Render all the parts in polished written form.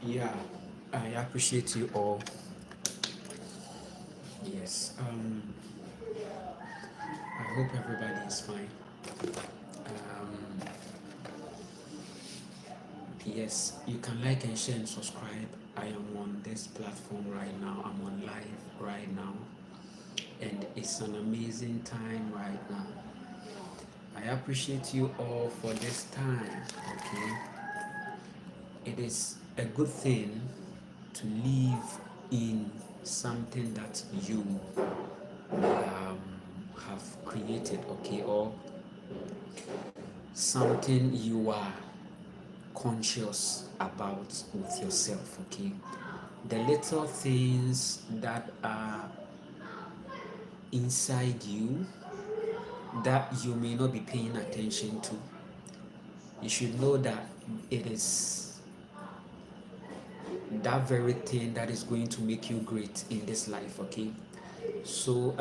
Yeah, I appreciate you all. Yes. I hope everybody is fine. Um, yes, you can like and share and subscribe. I am on this platform right now. I'm on live right now, and it's an amazing time right now. I appreciate you all for this time. Okay, it is a good thing to live in something that you um, have created, okay, or something you are conscious about with yourself, okay. The little things that are inside you that you may not be paying attention to, you should know that it is that very thing that is going to make you great in this life, okay. So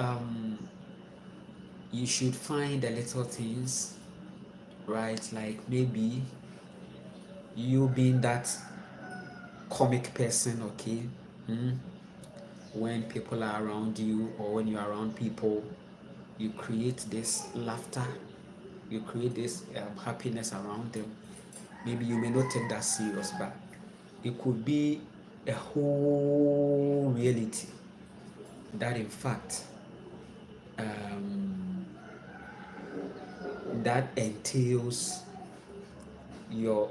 you should find the little things, right? Like maybe you being that comic person, okay. When people are around you or when you're around people, you create this laughter, you create this happiness around them. Maybe you may not take that serious, but it could be a whole reality that in fact um, that entails your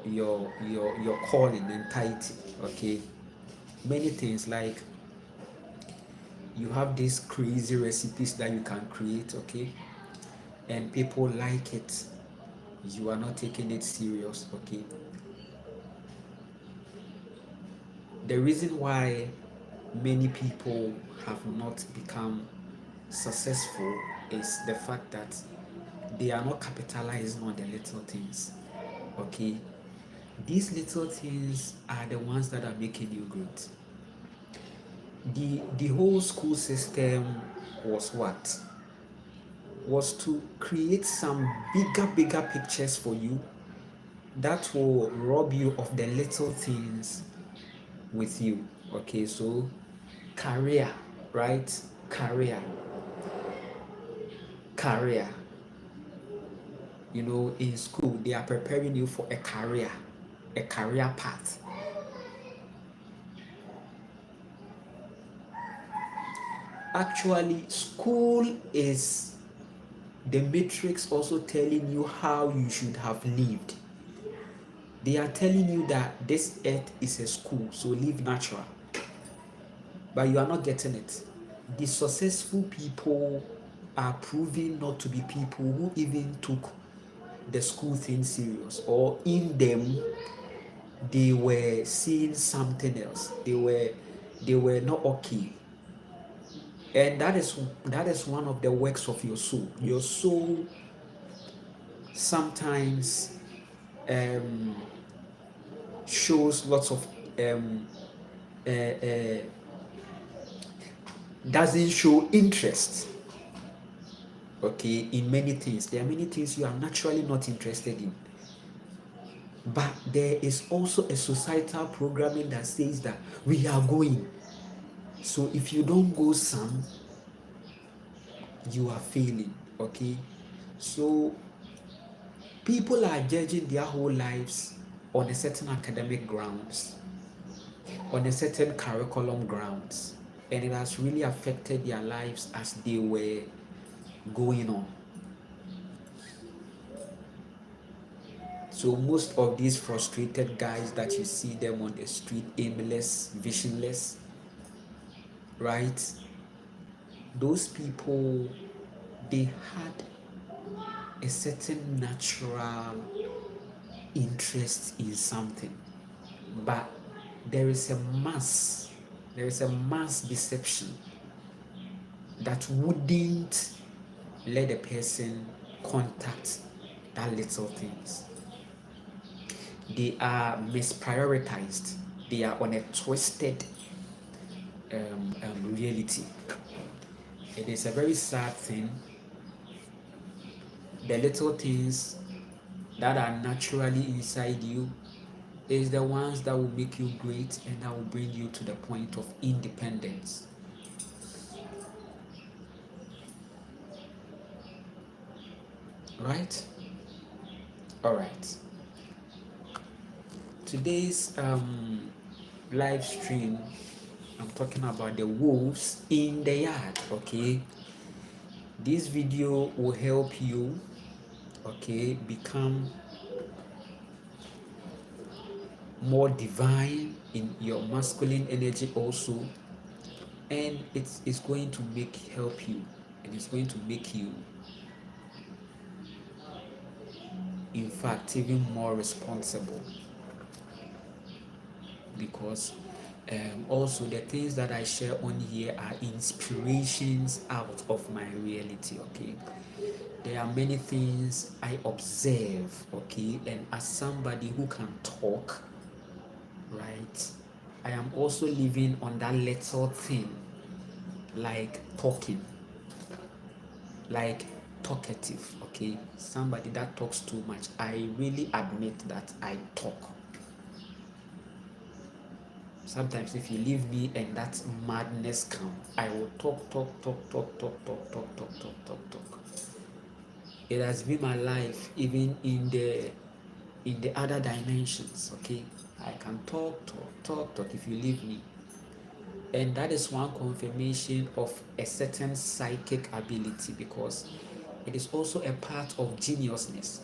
calling entirety, okay. Many things, like you have these crazy recipes that you can create, okay, and people like it, you are not taking it serious, okay? The reason why many people have not become successful is the fact that they are not capitalizing on the little things, okay? These little things are the ones that are making you great. The whole school system was what? Was to create some bigger pictures for you that will rob you of the little things with you. Okay, so career, right? Career. You know, in school, they are preparing you for a career path. Actually, school is the matrix also telling you how you should have lived. They are telling you that this earth is a school, so live natural. But you are not getting it. The successful people are proving not to be people who even took the school thing serious, or in them they were seeing something else. They were not okay. And that is one of the works of your soul. Your soul sometimes um, shows lots of uh, uh, doesn't show interest, okay, in many things. There are many things you are naturally not interested in, but there is also a societal programming that says that we are going, so if you don't go some, you are failing, okay? So people are judging their whole lives on a certain academic grounds, on a certain curriculum grounds, and it has really affected their lives as they were going on. So most of these frustrated guys that you see them on the street, aimless, visionless, right? Those people, they had a certain natural interest in something, but there is a mass deception that wouldn't let a person contact that little things. They are misprioritized. They are on a twisted reality. It is a very sad thing. The little things that are naturally inside you is the ones that will make you great and that will bring you to the point of independence. Right? All right. Today's live stream, I'm talking about the wolves in the yard. Okay, this video will help you, okay, become more divine in your masculine energy also, and it's going to help you, and it's going to make you, in fact, even more responsible, because also the things that I share on here are inspirations out of my reality. Okay, there are many things I observe, okay, and as somebody who can talk, right, I am also living on that little thing, like talking, like talkative, okay, somebody that talks too much. I really admit that I talk. Sometimes if you leave me and that madness comes, I will talk. It has been my life, even in the other dimensions, okay? I can talk if you leave me. And that is one confirmation of a certain psychic ability, because it is also a part of geniusness.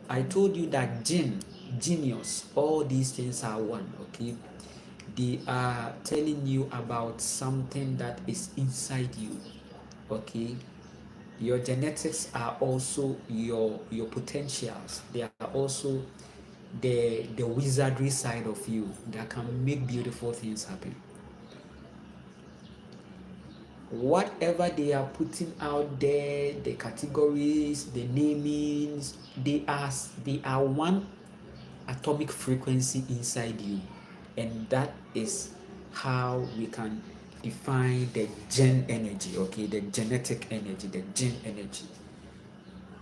I told you that genius, all these things are one, okay? They are telling you about something that is inside you, okay? Your genetics are also your potentials. They are also the wizardry side of you that can make beautiful things happen. Whatever they are putting out there, the categories, the namings, they are one atomic frequency inside you, and that is how we can define the gen energy, okay, the genetic energy, the gene energy.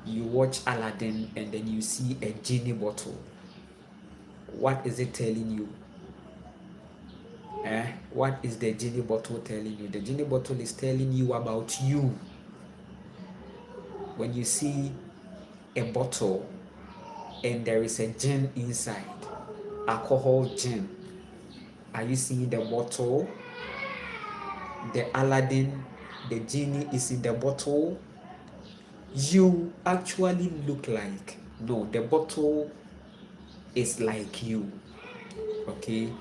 You watch Aladdin and then you see a genie bottle. What is it telling you? What is the genie bottle telling you? The genie bottle is telling you about you. When you see a bottle and there is a gin inside, alcohol gin, are you seeing the bottle? The Aladdin, the genie is in the bottle. You actually look like, no, the bottle is like you, okay?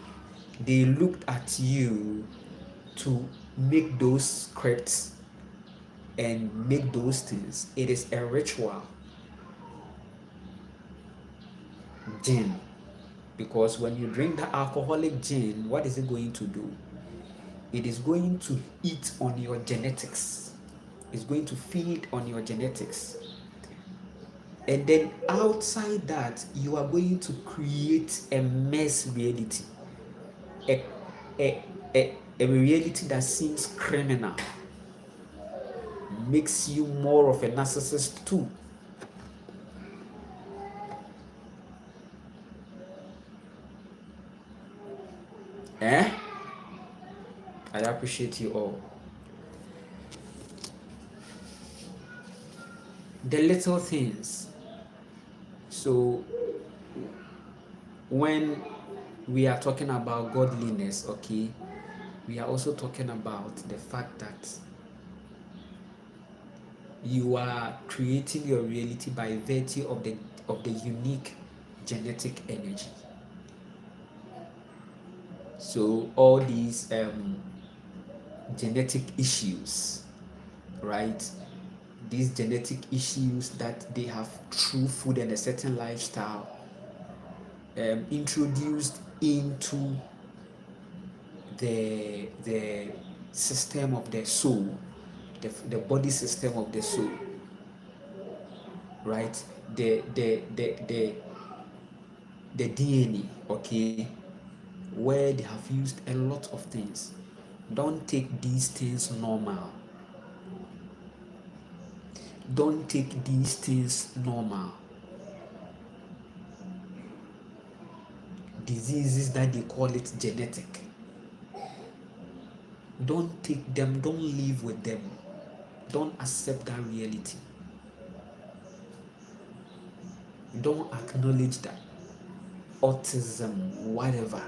They looked at you to make those scripts and make those things. It is a ritual gin, because when you drink the alcoholic gin, what is it going to do? It is going to eat on your genetics. It's going to feed on your genetics. And then outside that, you are going to create a mess reality, a, a reality that seems criminal, makes you more of a narcissist too. I appreciate you all. The little things. So when we are talking about godliness, okay, we are also talking about the fact that you are creating your reality by virtue of the unique genetic energy. So all these genetic issues, right? These genetic issues that they have through food and a certain lifestyle introduced into the system of the soul, the body system of the soul, right? The DNA, okay, where they have used a lot of things. Don't take these things normal. Don't take these things normal. Diseases that they call it genetic. Don't take them, don't live with them. Don't accept that reality. Don't acknowledge that. Autism, whatever.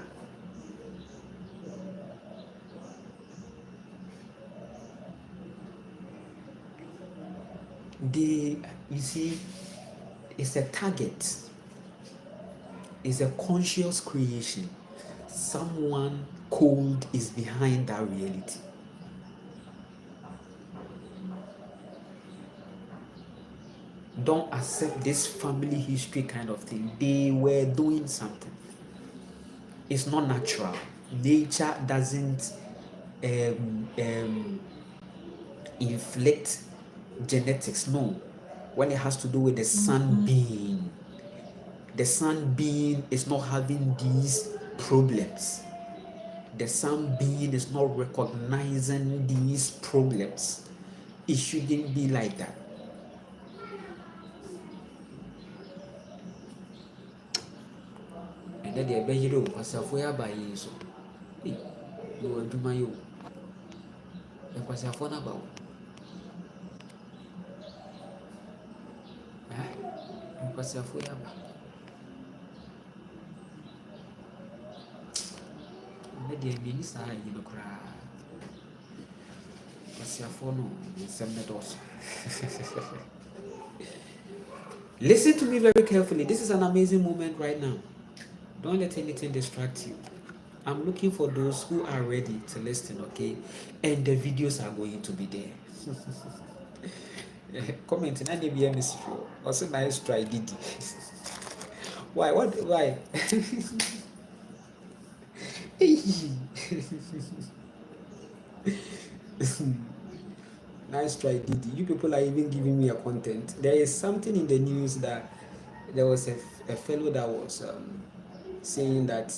You see, it's a target. It's a conscious creation. Someone cold is behind that reality. Don't accept this family history kind of thing. They were doing something. It's not natural. Nature doesn't inflict genetics. No. When it has to do with the sun being, the sun being is not having these problems. The sun being is not recognizing these problems. It shouldn't be like that. And then the Benjiro was a foya by so. You will do my own. It was a phone about. It was a foya by. And then the minister, you know, cry. Was your phone? Listen to me very carefully. This is an amazing moment right now. Don't let anything distract you. I'm looking for those who are ready to listen, okay? And the videos are going to be there. Comment in any BMS. Also, nice try, Didi. Why? What? Why? Nice try, Didi. You people are even giving me a content. There is something in the news that there was a fellow that was saying that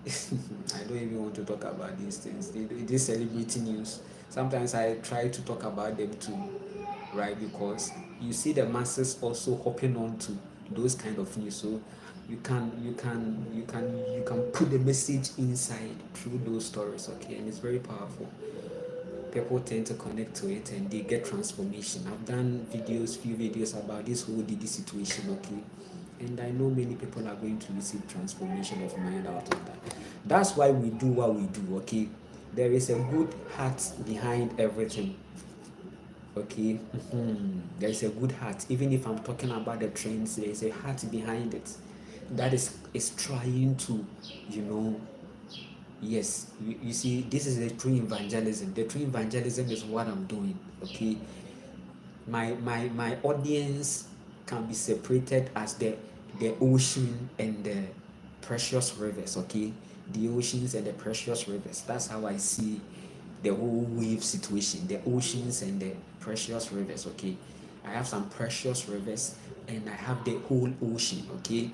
I don't even want to talk about these things. This celebrity news. Sometimes I try to talk about them too, right? Because you see the masses also hopping on to those kind of news. So you can put the message inside through those stories, okay? And it's very powerful. People tend to connect to it and they get transformation. I've done few videos about this whole Didi situation, okay? And I know many people are going to receive transformation of mind out of that. That's why we do what we do, okay? There is a good heart behind everything, okay? There is a good heart. Even if I'm talking about the trends, there is a heart behind it that is trying to, you know, yes, you see, this is the true evangelism. The true evangelism is what I'm doing, okay? My audience can be separated as the ocean and the precious rivers, okay? The oceans and the precious rivers. That's how I see the whole wave situation. The oceans and the precious rivers, okay? I have some precious rivers and I have the whole ocean, okay?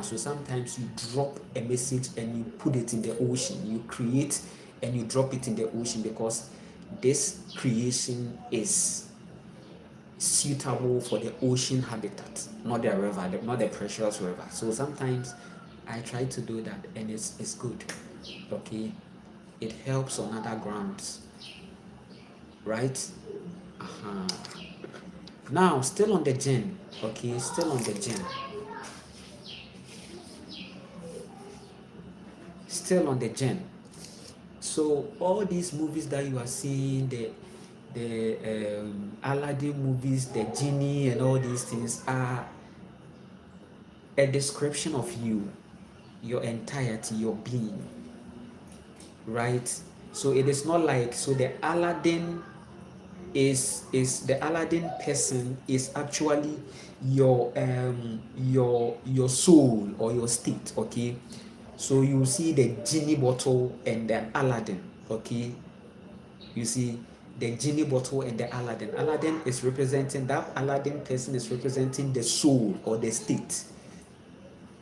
So sometimes you drop a message and you put it in the ocean. You create and you drop it in the ocean because this creation is suitable for the ocean habitat, not the river, not the precious river. So sometimes I try to do that and it's good, okay? It helps on other grounds, right? Now, still on the gen, okay? Still on the gen. Still on the gen. So all these movies that you are seeing, the Aladdin movies, the Genie and all these things are a description of you, your entirety, your being, right? So it is not like, so the Aladdin is the Aladdin person is actually your soul or your state, okay? So you see the Genie bottle and the Aladdin, okay? You see the Genie bottle and the Aladdin. Aladdin is representing, that Aladdin person is representing the soul or the state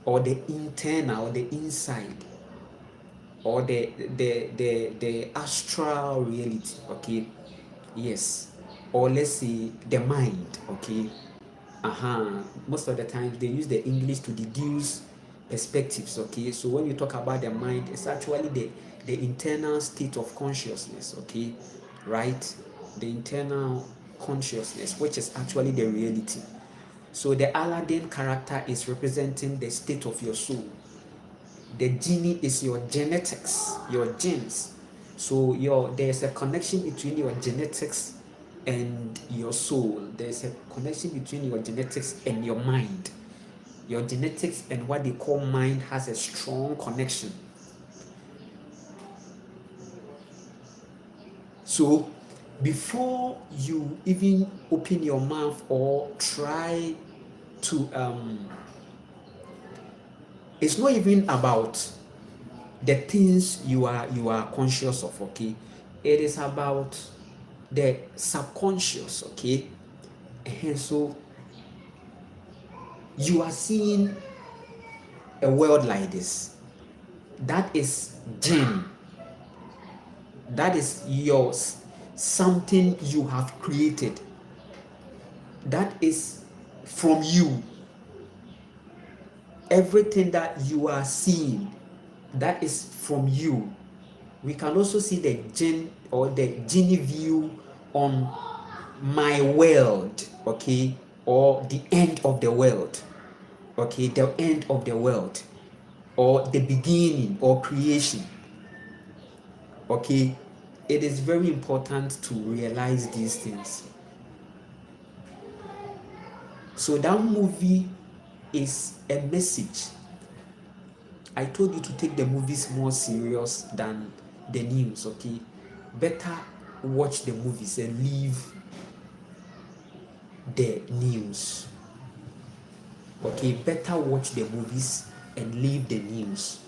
or the internal or the inside or the astral reality, okay? Yes. Or let's say the mind, okay? Most of the times they use the English to deduce perspectives, okay? So when you talk about the mind, it's actually the internal state of consciousness, okay? Right? The internal consciousness, which is actually the reality. So the Aladdin character is representing the state of your soul. The Genie is your genetics, your genes. So there's a connection between your genetics and your soul. There's a connection between your genetics and your mind. Your genetics and what they call mind has a strong connection. So before you even open your mouth or try to it's not even about the things you are conscious of, okay? It is about the subconscious, okay? And so you are seeing a world like this. That is gene. That is yours. Something you have created. That is from you. Everything that you are seeing, that is from you. We can also see the gene or the Genie view on my world, okay, or the end of the world, okay, the end of the world, or the beginning or creation, okay. It is very important to realize these things. So that movie is a message. I told you to take the movies more serious than the news, okay? Better watch the movies and leave the news. Okay, better watch the movies and leave the news.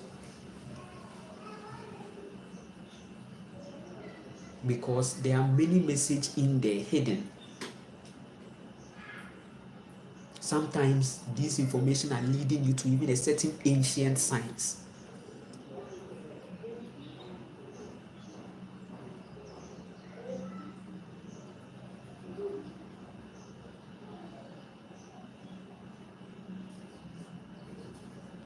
Because there are many messages in there hidden. Sometimes this information are leading you to even a certain ancient science.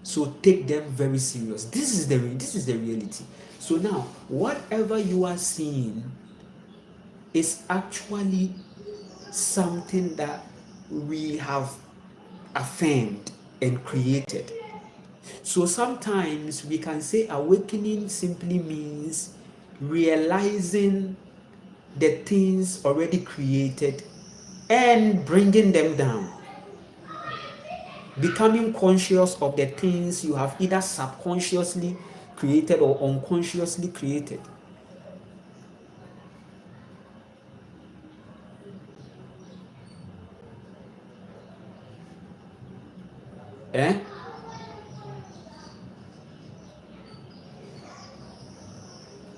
So take them very serious. This is the reality. So now, whatever you are seeing is actually something that we have affirmed and created. So sometimes we can say awakening simply means realizing the things already created and bringing them down. Becoming conscious of the things you have either subconsciously created or unconsciously created. Eh?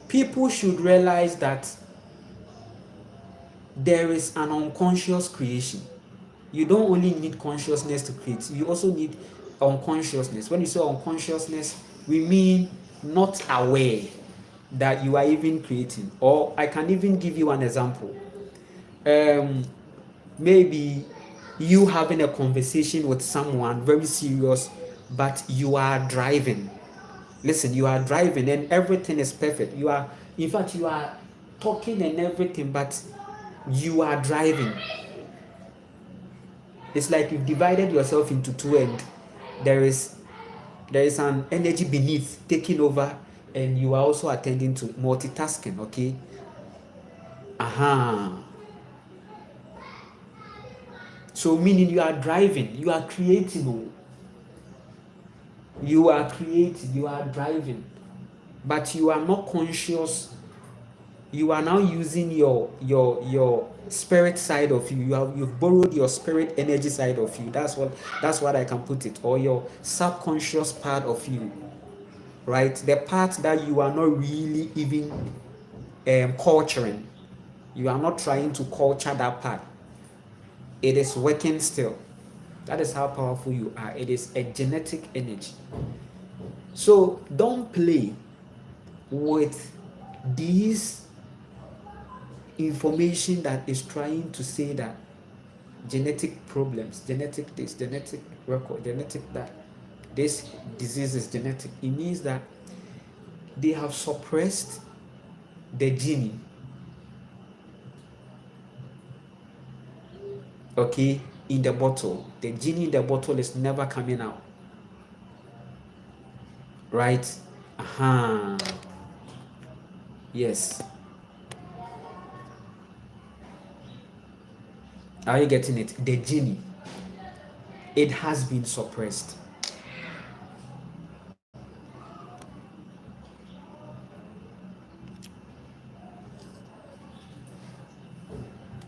People should realize that there is an unconscious creation. You don't only need consciousness to create, you also need unconsciousness. When you say unconsciousness, we mean not aware that you are even creating. Or I can even give you an example. Maybe you having a conversation with someone very serious, but you are driving. Listen, you are driving and everything is perfect. You are, in fact, you are talking and everything, but you are driving. It's like you've divided yourself into two, and there is an energy beneath taking over, and you are also attending to multitasking. Okay. So meaning you are driving, you are creating, you are creating, you are driving, but you are not conscious. You are now using your spirit side of you. You've borrowed your spirit energy side of you. That's what I can put it. Or your subconscious part of you, right? The part that you are not really even culturing. You are not trying to culture that part. It is working still. That is how powerful you are. It is a genetic energy. So don't play with these information that is trying to say that genetic problems, genetic this, genetic record, genetic that, this disease is genetic. It means that they have suppressed the genie, okay, in the bottle. The genie in the bottle is never coming out, right? Yes. Are you getting it? The genie, it has been suppressed.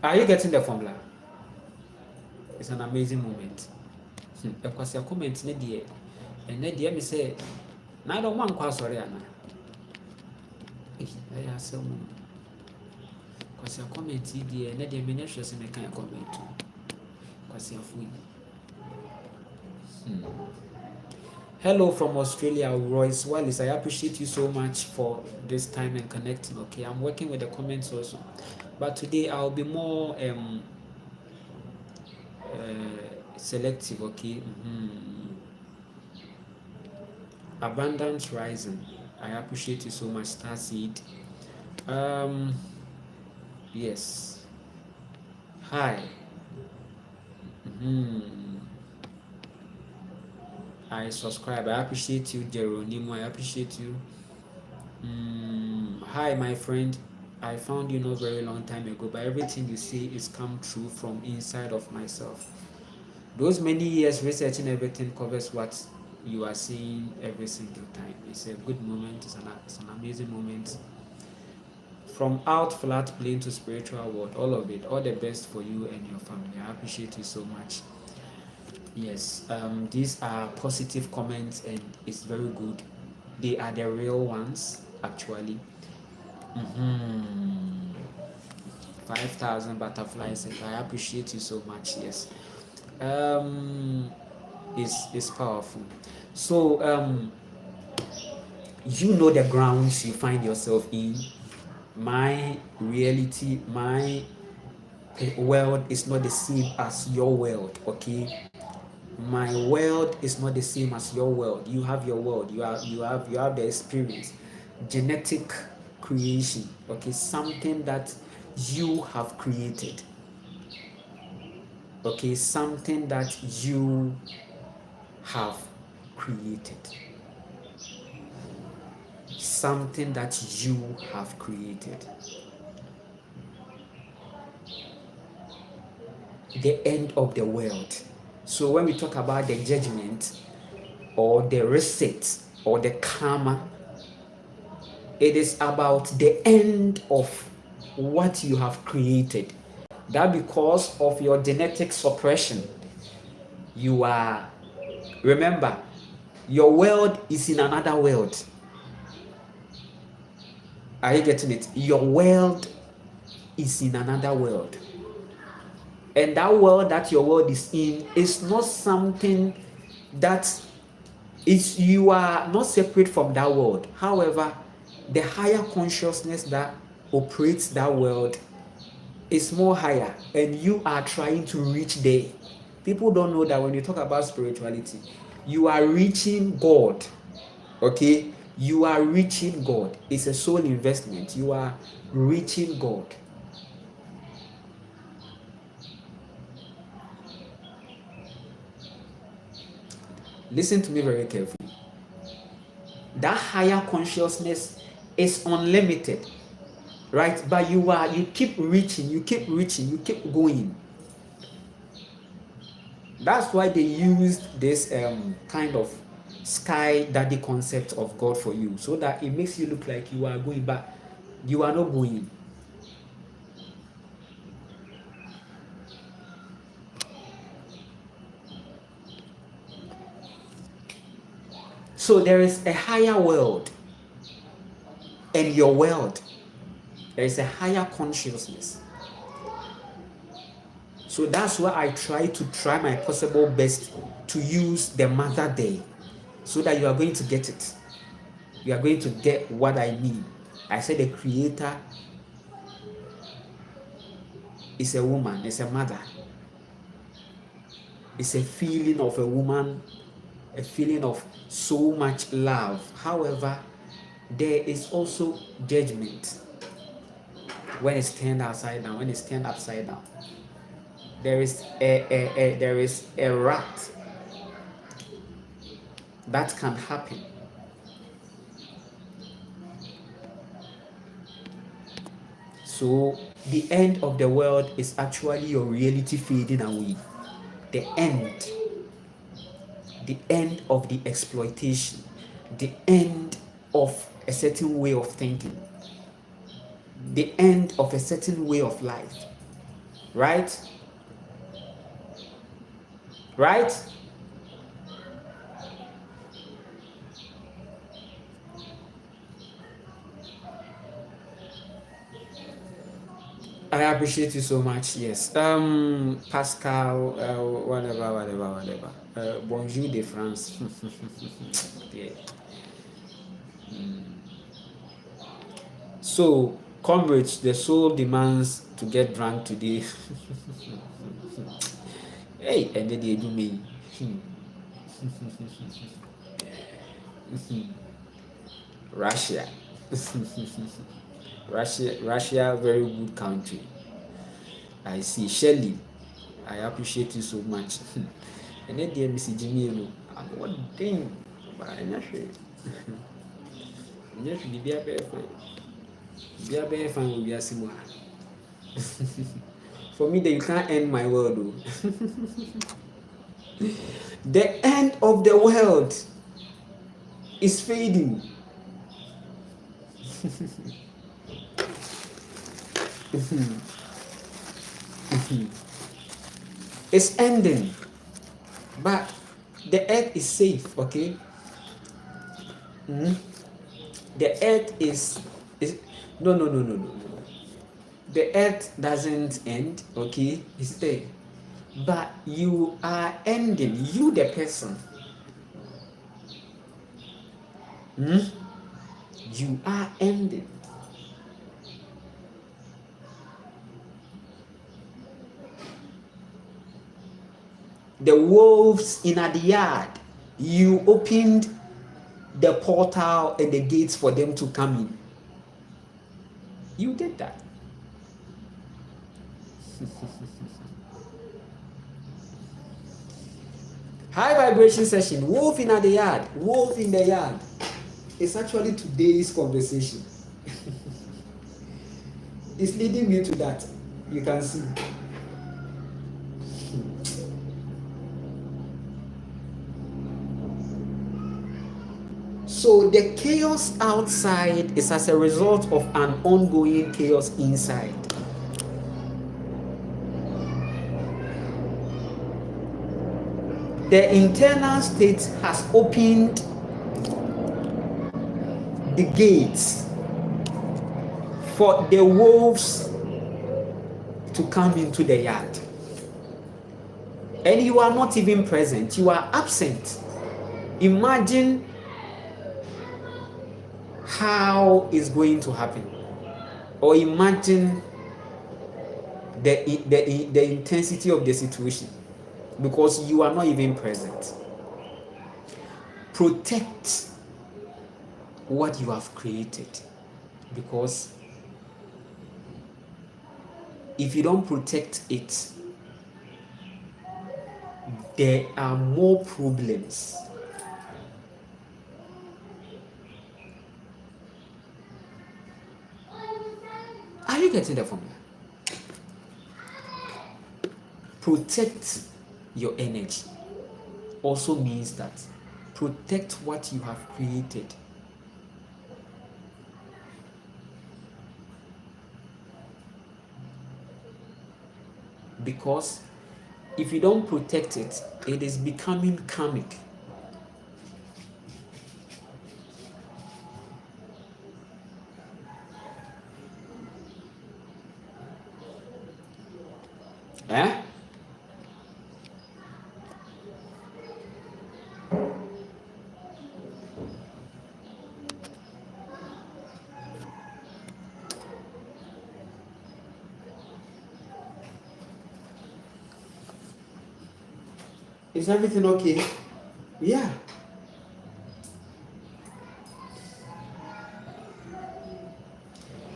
Are you getting the formula? It's an amazing moment. Because your comment in the and then the me say, "Na don't want kwa sorry ana." I ask some. Because your comment in the and then the ministry say me can comment too. Because your food. Hello from Australia, Royce Wallace. I appreciate you so much for this time and connecting. Okay, I'm working with the comments also, but today I'll be more selective. Okay. Abundance rising. I appreciate you so much, Starseed. Yes. Hi. I subscribe. I appreciate you, Geronimo. I appreciate you. Hi, my friend. I found you not very long time ago, but everything you say is come true from inside of myself. Those many years researching everything covers what you are seeing every single time. It's a good moment. It's an amazing moment from out flat plane to spiritual world, all of it. All the best for you and your family. I appreciate you so much. Yes, these are positive comments and it's very good. They are the real ones, actually. 5,000 butterflies. I appreciate you so much. Yes, it's powerful. So you know the grounds you find yourself in. My reality, my world is not the same as your world. Okay, my world is not the same as your world. You have your world. You have the experience, genetic creation. Okay, something that you have created. Okay, something that you have created. Something that you have created. The end of the world. So when we talk about the judgment or the receipt or the karma, it is about the end of what you have created. That because of your genetic suppression, you are, remember, your world is in another world. Are you getting it? Your world is in another world. And that world that your world is in is not something that is, you are not separate from that world. However, the higher consciousness that operates that world is more higher, and you are trying to reach there. People don't know that when you talk about spirituality, you are reaching God. Okay, you are reaching God. It's a soul investment. You are reaching God. Listen to me very carefully. That higher consciousness is unlimited, right? But you keep reaching, you keep going. That's why they used this kind of sky daddy concept of God for you, so that it makes you look like you are going, but you are not going. So there is a higher world, and your world, there is a higher consciousness. So that's why I try my possible best to use the Mother Day, so that you are going to get it. You are going to get what I mean. I said the Creator is a woman, is a mother. It's a feeling of a woman, a feeling of so much love. However, there is also judgment when it's turned upside down. When it's turned upside down, there is a wrath that can happen. So the end of the world is actually your reality fading away. The end of the exploitation, the end of a certain way of thinking, the end of a certain way of life. Right? Right? I appreciate you so much. Yes. Pascal, whatever. Bonjour de France. Yeah. So, comrades, the soul demands to get drunk today. Hey, and then they do me. Russia. Russia, very good country. I see. Shelley, I appreciate you so much. And then dear Mrs. Genie, what thing? But I'm not sure. Just be a bear fan will be a similar. For me, that you can't end my world. The end of the world is fading. It's ending, but the earth is safe, okay? The earth is no, no, no, no, no, no. The earth doesn't end, okay? It's there. But you are ending, you the person. You are ending. The wolves in the yard, you opened the portal and the gates for them to come in. You did that. High vibration session, wolf in the yard, wolf in the yard. It's actually today's conversation. It's leading me to that. You can see. So the chaos outside is as a result of an ongoing chaos inside. The internal state has opened the gates for the wolves to come into the yard. And you are not even present, you are absent. Imagine how it's going to happen, or imagine the intensity of the situation, because you are not even present. Protect what you have created, because if you don't protect it, there are more problems. Are you getting the formula? Protect your energy also means that protect what you have created. Because if you don't protect it, it is becoming karmic. Eh? Is everything okay? Yeah.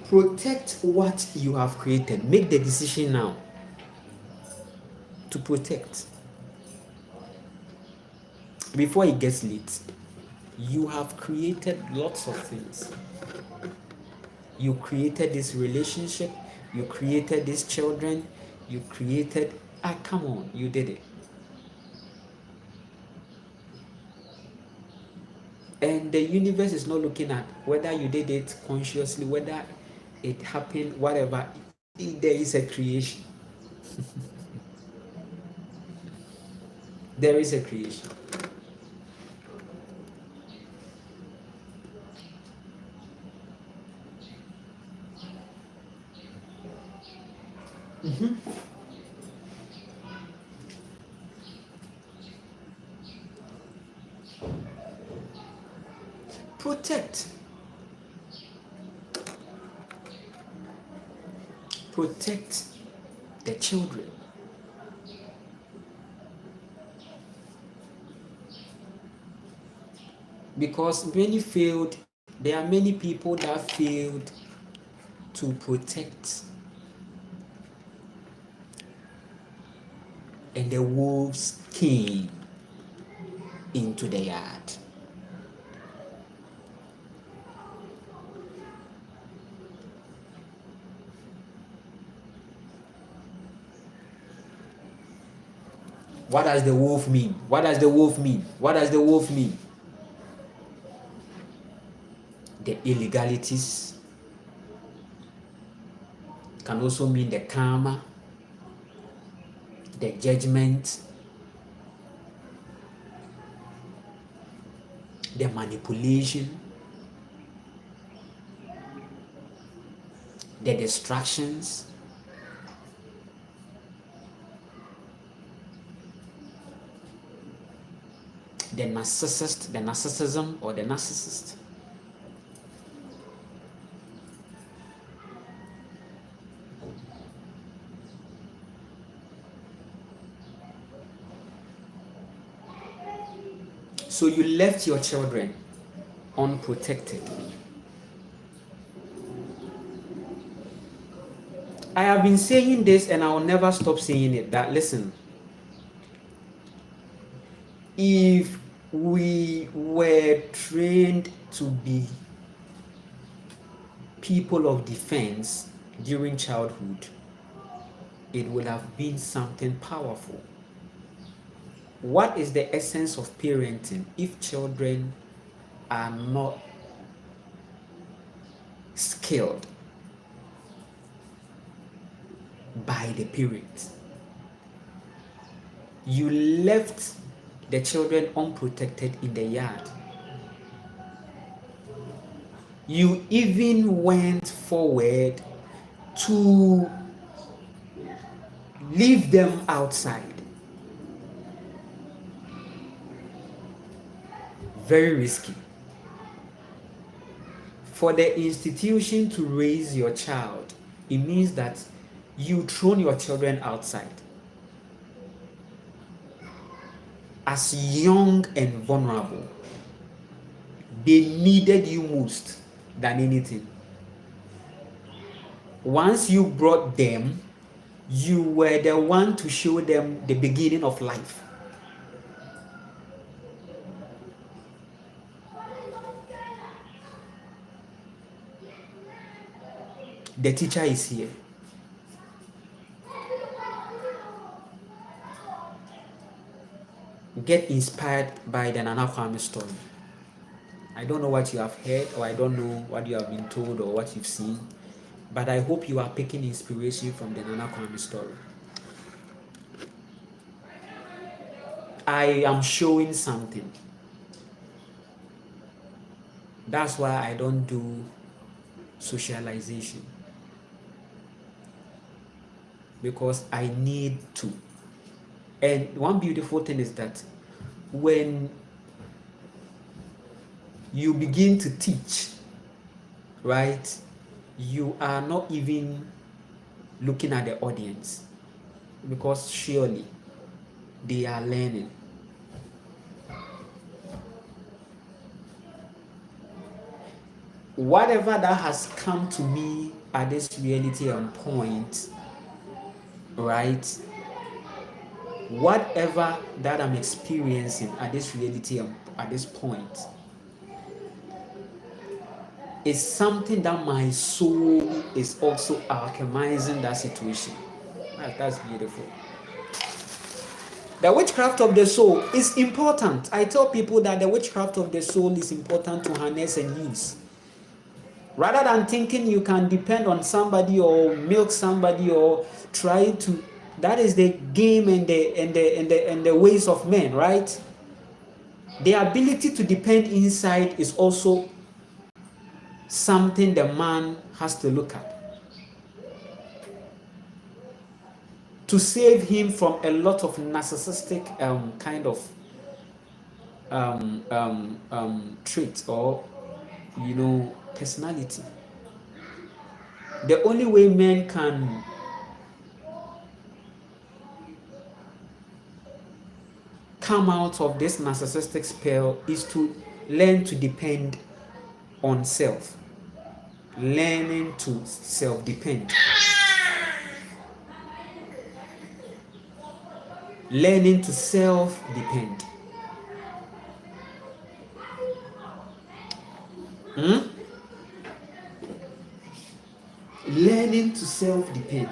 Protect what you have created. Make the decision now to protect before it gets late. You have created lots of things. You created this relationship, you created these children, you created, come on, you did it. And the universe is not looking at whether you did it consciously, whether it happened, whatever. There is a creation. There is a creation. Protect. Protect the children. Because there are many people that failed to protect, and the wolves came into the yard. What does the wolf mean? What does the wolf mean? What does the wolf mean? The illegalities. can also mean the karma, the judgment, the manipulation, the distractions, the narcissist, the narcissism or the narcissist. So you left your children unprotected. I have been saying this and I will never stop saying it, that listen, if we were trained to be people of defense during childhood, it would have been something powerful. What is the essence of parenting if children are not skilled by the parents? You left the children unprotected in the yard. You even went forward to leave them outside. Very risky. For the institution to raise your child, it means that you thrown your children outside as young and vulnerable. They needed you most than anything. Once you brought them, you were the one to show them the beginning of life. The teacher is here. Get inspired by the Nana Kwame story. I don't know what you have heard, or I don't know what you have been told or what you've seen, but I hope you are taking inspiration from the Nana Kwame story. I am showing something. That's why I don't do socialization, because I need to. And one beautiful thing is that when you begin to teach, right, you are not even looking at the audience, because surely they are learning. Whatever that has come to me at this reality and point, right, whatever that I'm experiencing at this reality and at this point is something that my soul is also alchemizing that situation. That's beautiful. The witchcraft of the soul is important. I tell people that the witchcraft of the soul is important to harness and use. Rather than thinking you can depend on somebody or milk somebody or try to, that is the game and the ways of men, right? The ability to depend inside is also something the man has to look at to save him from a lot of narcissistic kind of traits or personality. The only way men can come out of this narcissistic spell is to learn to depend on self. Learning to self-depend. Learning to self-depend. Learning to self-depend.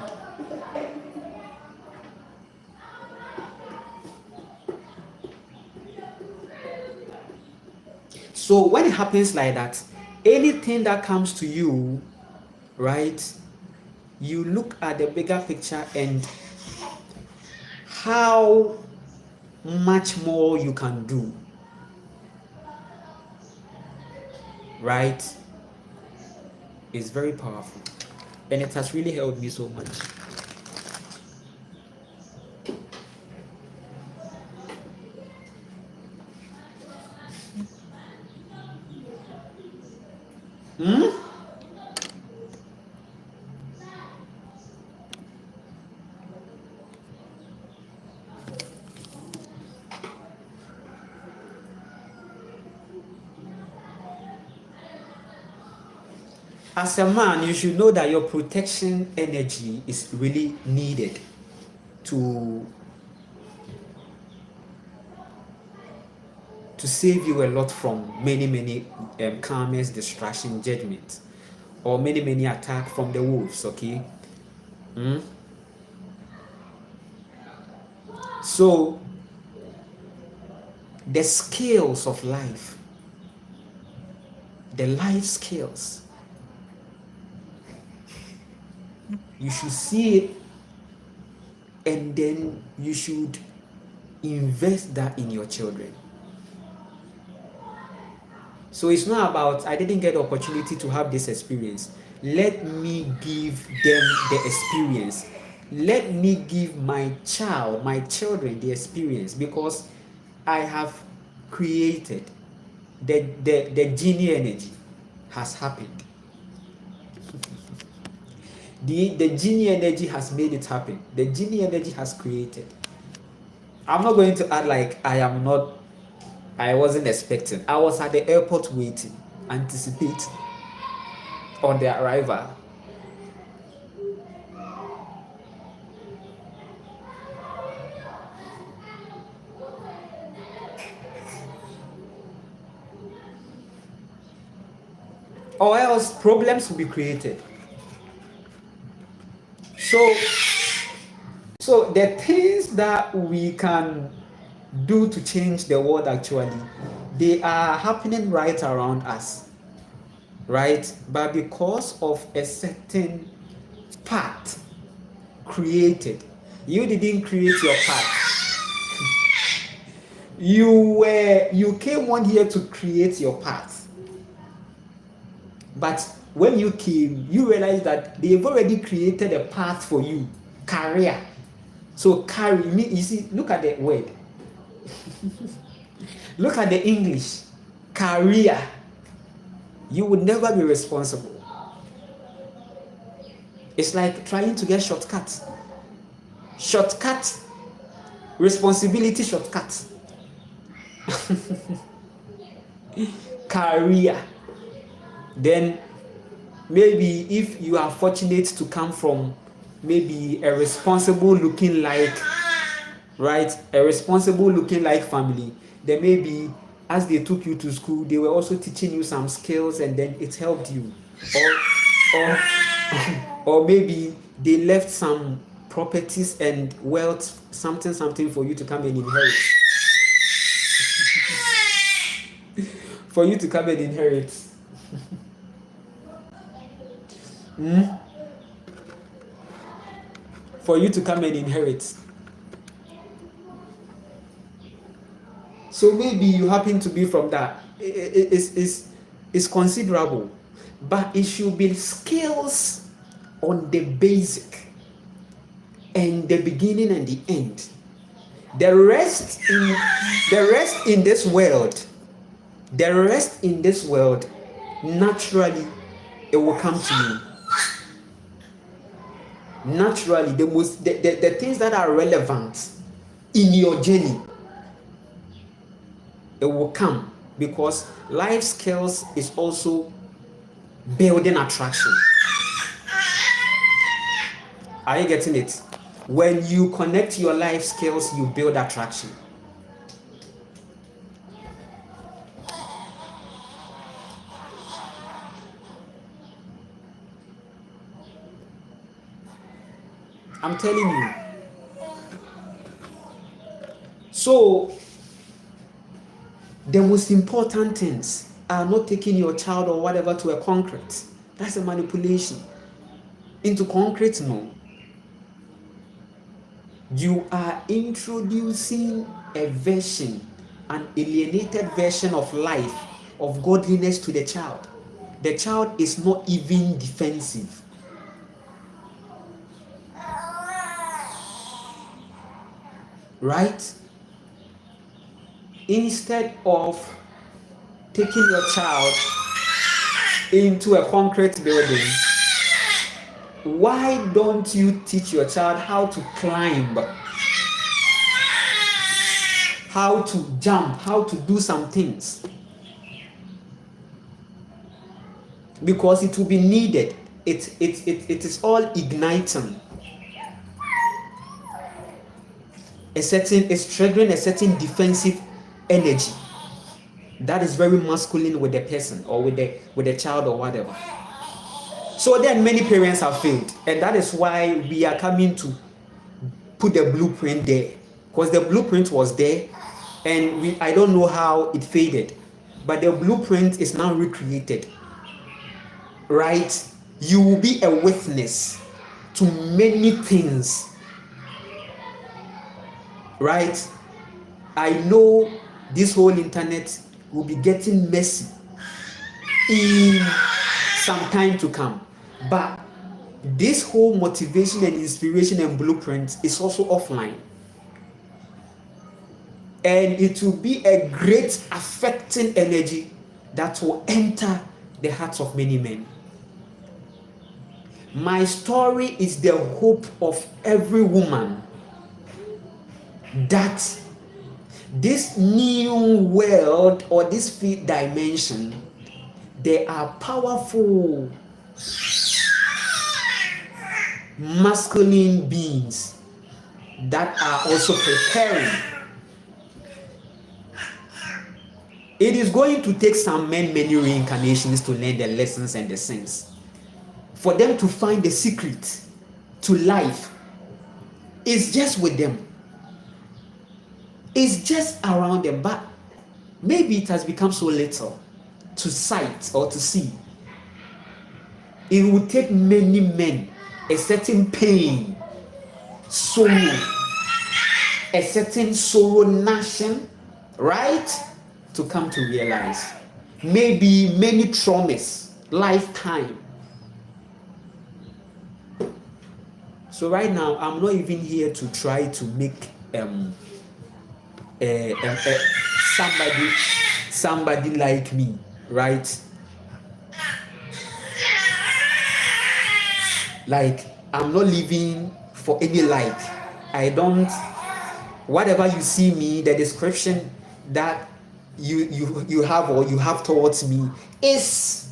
So when it happens like that, anything that comes to you, right, you look at the bigger picture and how much more you can do, right? It's very powerful, and it has really helped me so much. As a man, you should know that your protection energy is really needed to save you a lot from many karmas, distraction, judgment, or many attacks from the wolves. Okay. So the skills of life, the life skills, you should see it, and then you should invest that in your children. So it's not about, I didn't get the opportunity to have this experience, let me give them the experience. Let me give my children the experience, because I have created the genie energy has happened. The genie energy has made it happen. The genie energy has created. I'm not going to act like I wasn't expecting. I was at the airport waiting, anticipating on their arrival. Or else problems will be created. So the things that we can do to change the world, actually, they are happening right around us, right? But because of a certain path created, you didn't create your path. You came on here to create your path, but when you came, you realized that they've already created a path for you. Career. So carry me, you see, look at the word. Look at the English. Career. You would never be responsible. It's like trying to get shortcuts. Shortcut. Responsibility shortcut. Career. Then maybe if you are fortunate to come from maybe a responsible looking like, right, a responsible looking like family, then maybe as they took you to school, they were also teaching you some skills, and then it helped you. Or maybe they left some properties and wealth, something for you to come and inherit. For you to come and inherit. For you to come and inherit. So maybe you happen to be from that. It's considerable, but it should be skills on the basic and the beginning and the end. The rest in this world, naturally, it will come to you. Naturally, the things that are relevant in your journey, it will come, because life skills is also building attraction. Are you getting it? When you connect your life skills, you build attraction. I'm telling you. So the most important things are not taking your child or whatever to a concrete. That's a manipulation. into concrete? No. You are introducing a version, an alienated version of life, of godliness to the child. The child is not even defensive. Right? Instead of taking your child into a concrete building, why don't you teach your child how to climb, how to jump, how to do some things? Because it will be needed. It is all igniting it's triggering a certain defensive energy that is very masculine with the person or with the child or whatever. So then many parents have failed, and that is why we are coming to put the blueprint there, because the blueprint was there, and I don't know how it faded, but the blueprint is now recreated. Right? You will be a witness to many things. Right? I know this whole internet will be getting messy in some time to come, but this whole motivation and inspiration and blueprint is also offline, and it will be a great affecting energy that will enter the hearts of many men. My story is the hope of every woman that this new world or this fifth dimension, there are powerful masculine beings that are also preparing. It is going to take some men many reincarnations to learn the lessons and the sins, for them to find the secret to life. It's just with them. It's just around them, but maybe it has become so little to sight or to see. It will take many men a certain pain, sorrow, a certain sorrow gnashing, right, to come to realize. Maybe many traumas, lifetime. So right now, I'm not even here to try to make somebody like me, right? Like, I'm not living for any like. I don't, whatever you see me, the description that you have or you have towards me is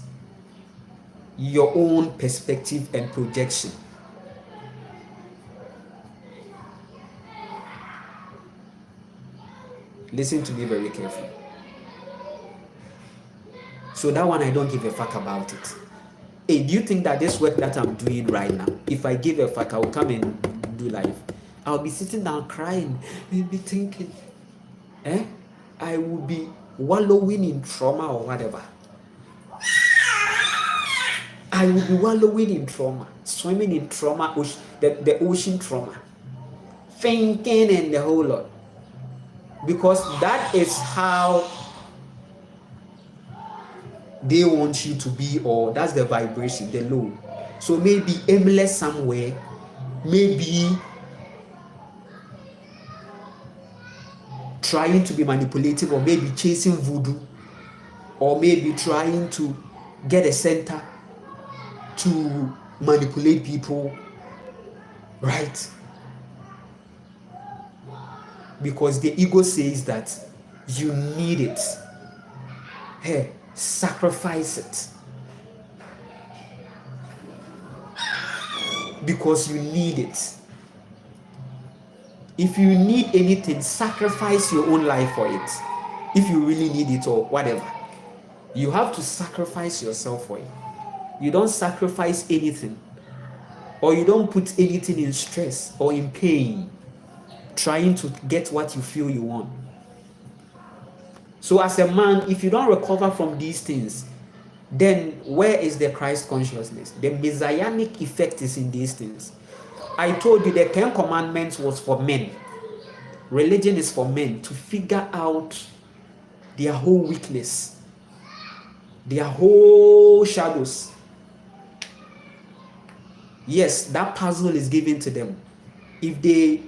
your own perspective and projection. Listen to me very carefully. So that one, I don't give a fuck about it. Hey, do you think that this work that I'm doing right now, if I give a fuck, I will come and do life? I'll be sitting down crying and be thinking, I will be wallowing in trauma or whatever. I will be wallowing in trauma, swimming in trauma, the ocean trauma, thinking and the whole lot. Because that is how they want you to be, or that's the vibration, the low. So maybe aimless somewhere, maybe trying to be manipulative, or maybe chasing voodoo, or maybe trying to get a center to manipulate people, right? Because the ego says that you need it. Hey, sacrifice it. Because you need it. If you need anything, sacrifice your own life for it. If you really need it or whatever. You have to sacrifice yourself for it. You don't sacrifice anything. Or you don't put anything in stress or in pain, trying to get what you feel you want. So as a man, if you don't recover from these things, then where is the Christ consciousness? The messianic effect is in these things. I told you the 10 commandments was for men. Religion is for men to figure out their whole weakness, their whole shadows. Yes, that puzzle is given to them. If they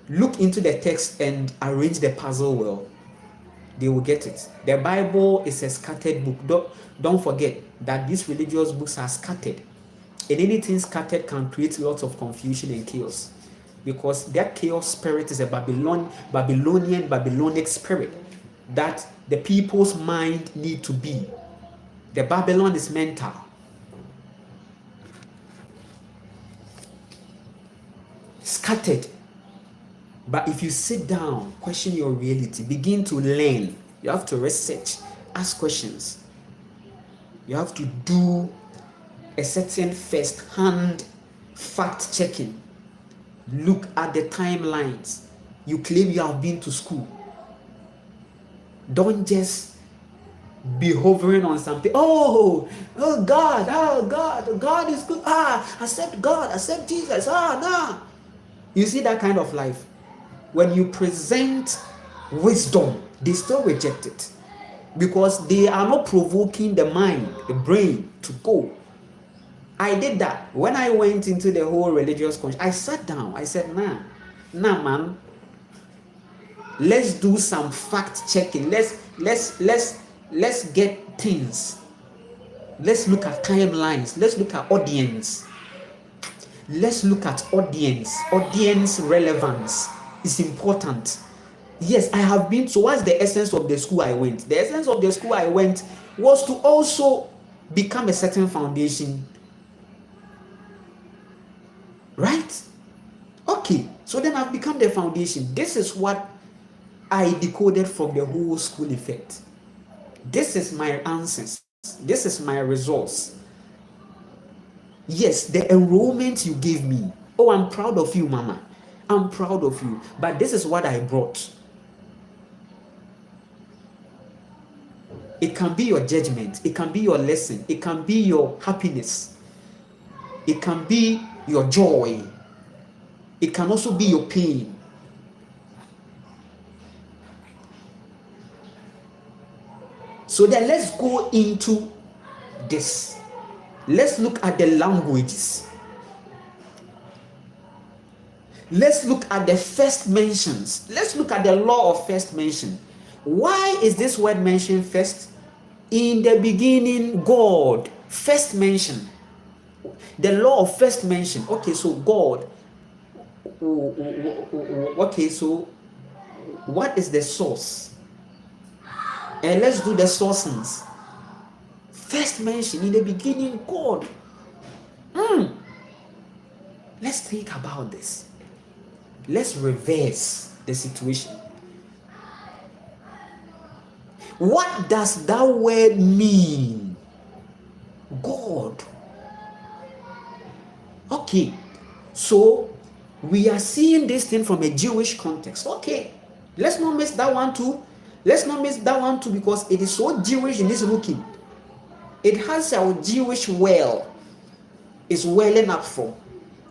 look into the text and arrange the puzzle well, they will get it. The Bible is a scattered book. Don't forget that these religious books are scattered. And anything scattered can create lots of confusion and chaos. Because that chaos spirit is a Babylonic spirit that the people's mind need to be. The Babylon is mental. Scattered. But if you sit down, question your reality, begin to learn, you have to research, ask questions. You have to do a certain first-hand fact-checking. Look at the timelines. You claim you have been to school. Don't just be hovering on something. God is good. Accept God, accept Jesus. No. You see that kind of life. When you present wisdom, they still reject it because they are not provoking the mind, the brain to go. I did that when I went into the whole religious conscience. I sat down. I said, nah, man. Let's do some fact checking. Let's get things. Let's look at timelines. Let's look at audience. Let's look at audience. Audience relevance is important. Yes, I have been. So what's the essence of the school I went? The essence of the school I went was to also become a certain foundation. Right? Okay. So then I've become the foundation. This is what I decoded from the whole school effect. This is my answers. This is my results. Yes, the enrollment you gave me. Oh, I'm proud of you, Mama. I'm proud of you. But this is what I brought. It can be your judgment. It can be your lesson. It can be your happiness. It can be your joy. It can also be your pain. So then let's go into this. Let's look at the languages. Let's look at the first mentions. Let's look at the law of first mention. Why is this word mentioned first? In the beginning, God. First mention. The law of first mention. Okay, so God. Okay, so what is the source? And let's do the sources. First mention, in the beginning, God. Let's think about this. Let's reverse the situation. What does that word mean? God. Okay, so we are seeing this thing from a Jewish context. Okay, let's not miss that one too. Let's not miss that one too because it is so Jewish in this looking. It has our Jewish well. It's welling up from.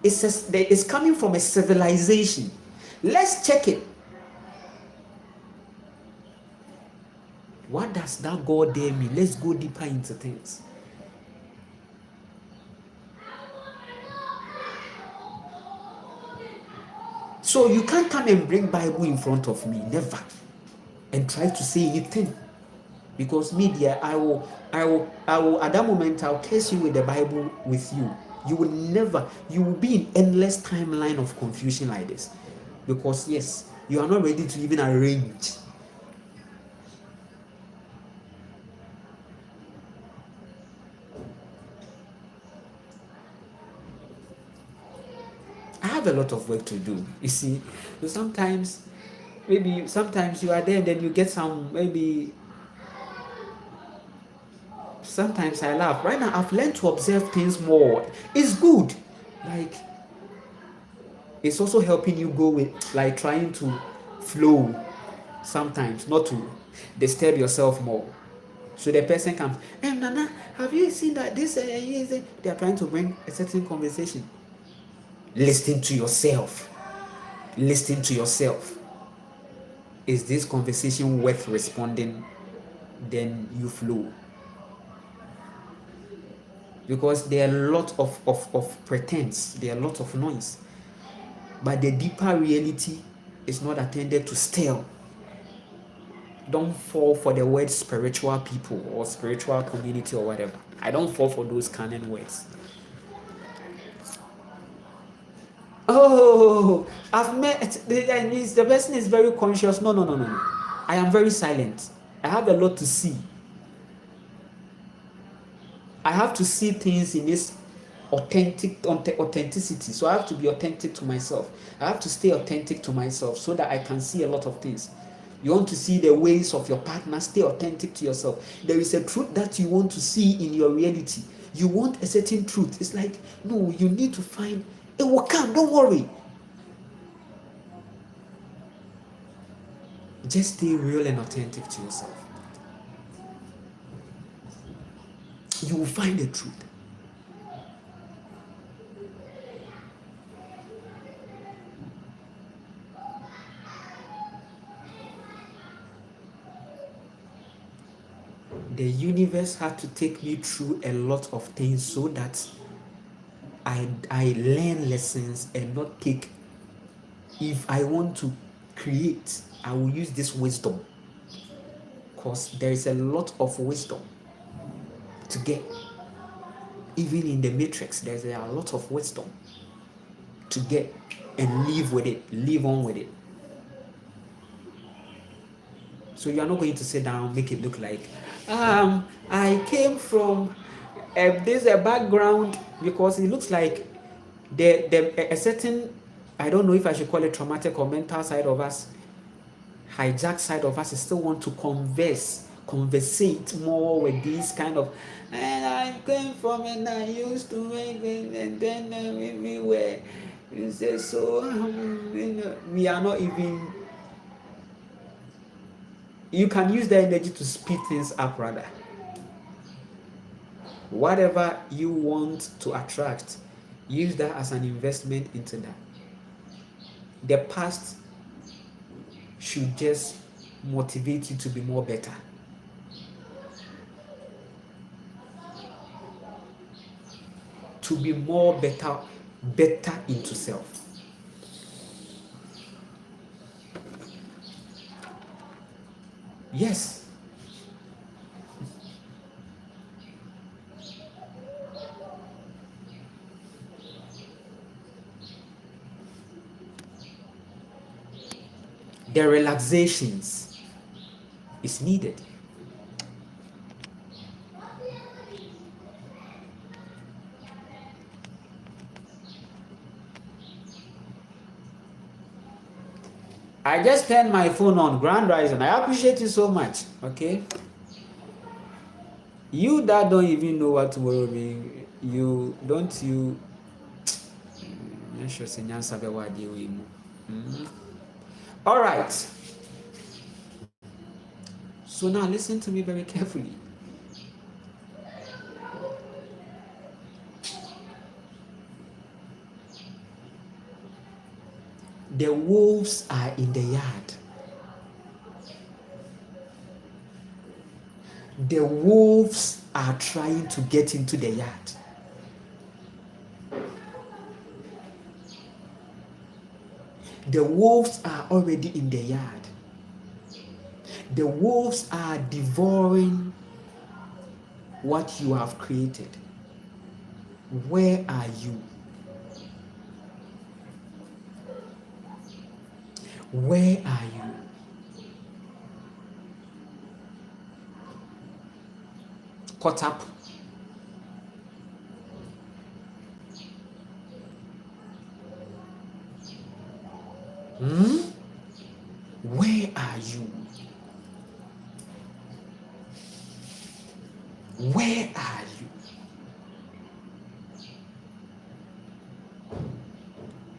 It's coming from a civilization. Let's check it. What does that God there mean? Let's go deeper into things. So you can't come and bring Bible in front of me, never, and try to say anything. Because media, I will at that moment I'll curse you with the Bible with you. You will be in endless timeline of confusion like this. Because yes, you are not ready to even arrange. I have a lot of work to do. You see, so sometimes you are there and then you get some sometimes I laugh. Right now, I've learned to observe things more. It's good. Like, it's also helping you go with, like, trying to flow sometimes, not to disturb yourself more. So the person comes, hey Nana, have you seen that this they are trying to bring a certain conversation. Listen to yourself. Listen to yourself. Is this conversation worth responding? Then you flow. Because there are a lot of pretense, there are a lot of noise. But the deeper reality is not attended to still. Don't fall for the word spiritual people or spiritual community or whatever. I don't fall for those canon words. Oh, I've met the person is very conscious. No. I am very silent. I have a lot to see. I have to see things in this authenticity. So I have to be authentic to myself. I have to stay authentic to myself so that I can see a lot of things. You want to see the ways of your partner, stay authentic to yourself. There is a truth that you want to see in your reality. You want a certain truth. It's like, no, you need to find, it will come, don't worry. Just stay real and authentic to yourself. You will find the truth. The universe had to take me through a lot of things so that I learn lessons and not take. If I want to create, I will use this wisdom, because there is a lot of wisdom to get. Even in the matrix, there's a lot of wisdom to get and live with it, live on with it. So you are not going to sit down, make it look like I came from this background, because it looks like a certain, I don't know if I should call it traumatic or mental side of us, hijack side of us, still want to conversate more with these kind of, and I came from and I used to make it, and then we were, so we are not even. You can use the energy to speed things up rather. Whatever you want to attract, use that as an investment into that. The past should just motivate you to be more better. To be more better into self. Yes. The relaxations is needed. I just turned my phone on, Grand Rising. I appreciate you so much. Okay. You that don't even know what tomorrow means, all right. So now listen to me very carefully. The wolves are in the yard. The wolves are trying to get into the yard. The wolves are already in the yard. The wolves are devouring what you have created. Where are you? Where are you? Caught up? Where are you? Where are you?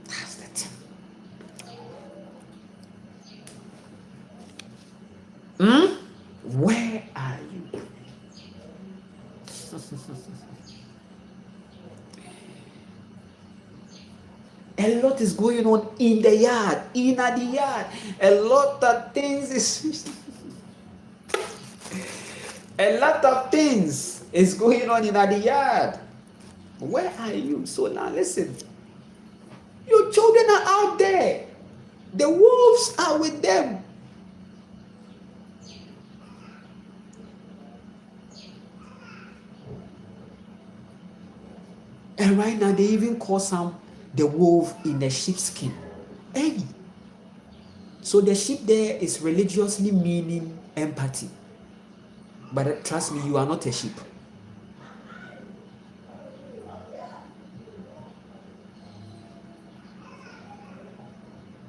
That's the thing. Where are you? A lot is going on in the yard, in the yard. A lot of things is a lot of things is going on in the yard. Where are you? So now listen. Your children are out there. The wolves are with them. And right now they even call some the wolf in the sheepskin. Hey. So the sheep there is religiously meaning empathy. But trust me, you are not a sheep.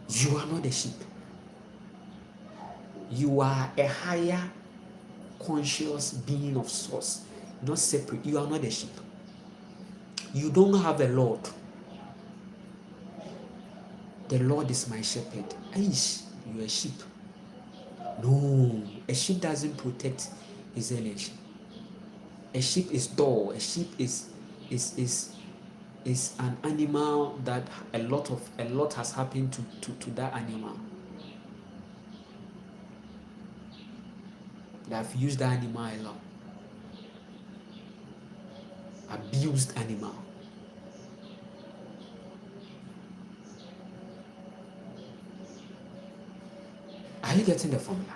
You are not a sheep. You are a higher conscious being of source, not separate. You are not a sheep. You don't have a Lord. The Lord is my shepherd. Aish, you are a sheep. No, a sheep doesn't protect his election. A sheep is dull. A sheep is an animal that a lot has happened to that animal. They've used the animal a lot. Abused animal. Are you getting the formula?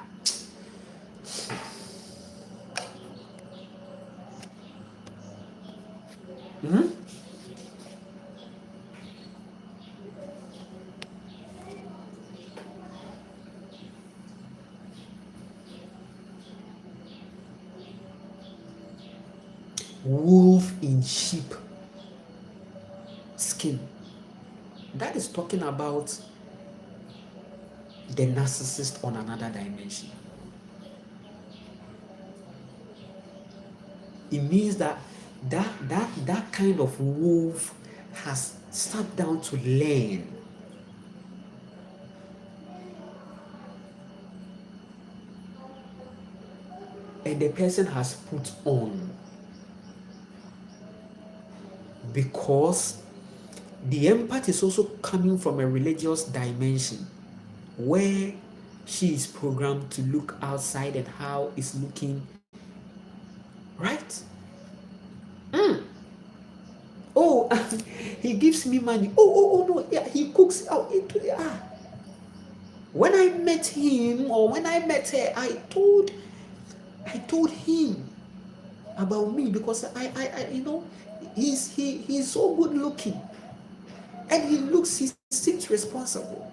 Wolf in sheep skin. That is talking about the narcissist on another dimension. It means that kind of wolf has sat down to learn. And the person has put on. Because the empath is also coming from a religious dimension where she is programmed to look outside and how it's looking, right? Oh, he gives me money. Oh no, yeah, he cooks out. When I met him or when I met her, I told him about me because I he's so good looking and he seems responsible.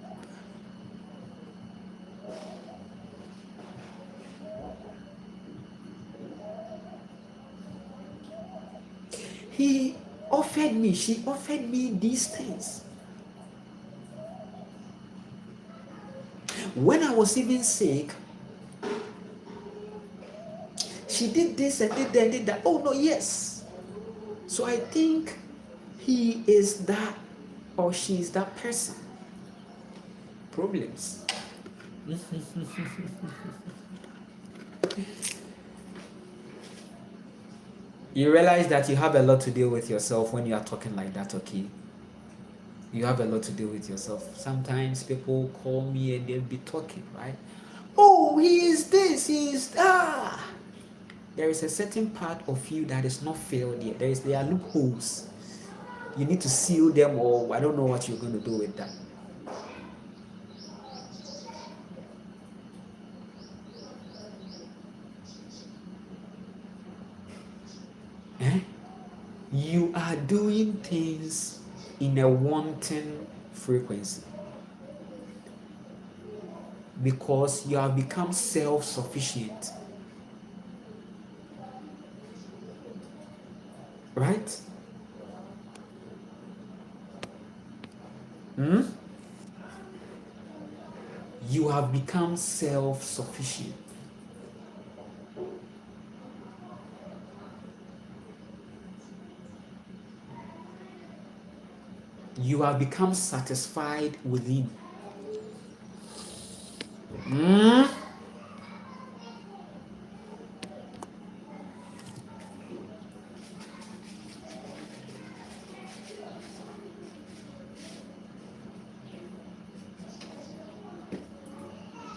She offered me these things. When I was even sick, she did this and did that and did that. Oh no, yes. So I think he is that or she is that person. Problems. You realize that you have a lot to deal with yourself when you are talking like that, okay? You have a lot to deal with yourself. Sometimes people call me and they'll be talking, right? Oh, he is this, he is that. There is a certain part of you that is not filled yet. There are loopholes. You need to seal them, or I don't know what you're going to do with that. You are doing things in a wanting frequency because you have become self-sufficient, right? You have become self-sufficient. You have become satisfied within.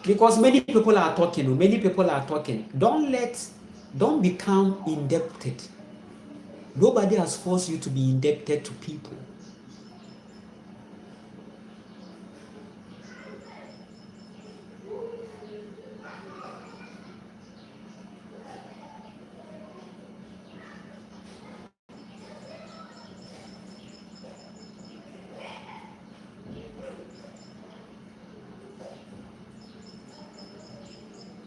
Because many people are talking. Many people are talking. Don't become indebted. Nobody has forced you to be indebted to people.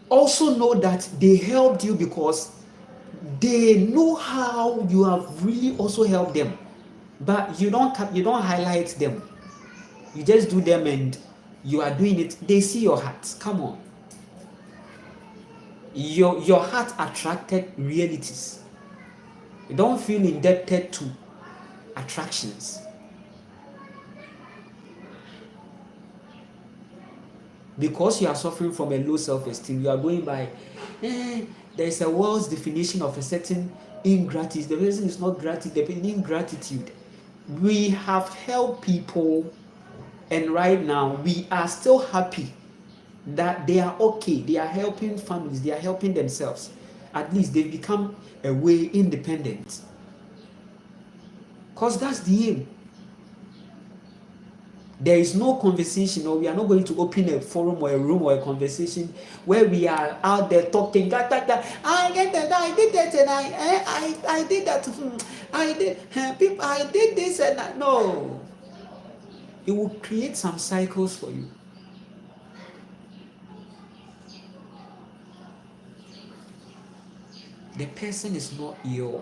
Also know that they helped you because they know how you have really also helped them, but you don't highlight them. You just do them and you are doing it. They see your heart. Come on, your heart attracted realities. You don't feel indebted to attractions. Because you are suffering from a low self-esteem, you are going by there is a world's definition of a certain ingratitude. The reason is not gratitude, the ingratitude. We have helped people, and right now we are still happy that they are okay. They are helping families, they are helping themselves. At least they've become a way independent. Because that's the aim. There is no conversation, or we are not going to open a forum or a room or a conversation where we are out there talking. I get that, I did that, and I did that. I did this and that. No, it will create some cycles for you. The person is not your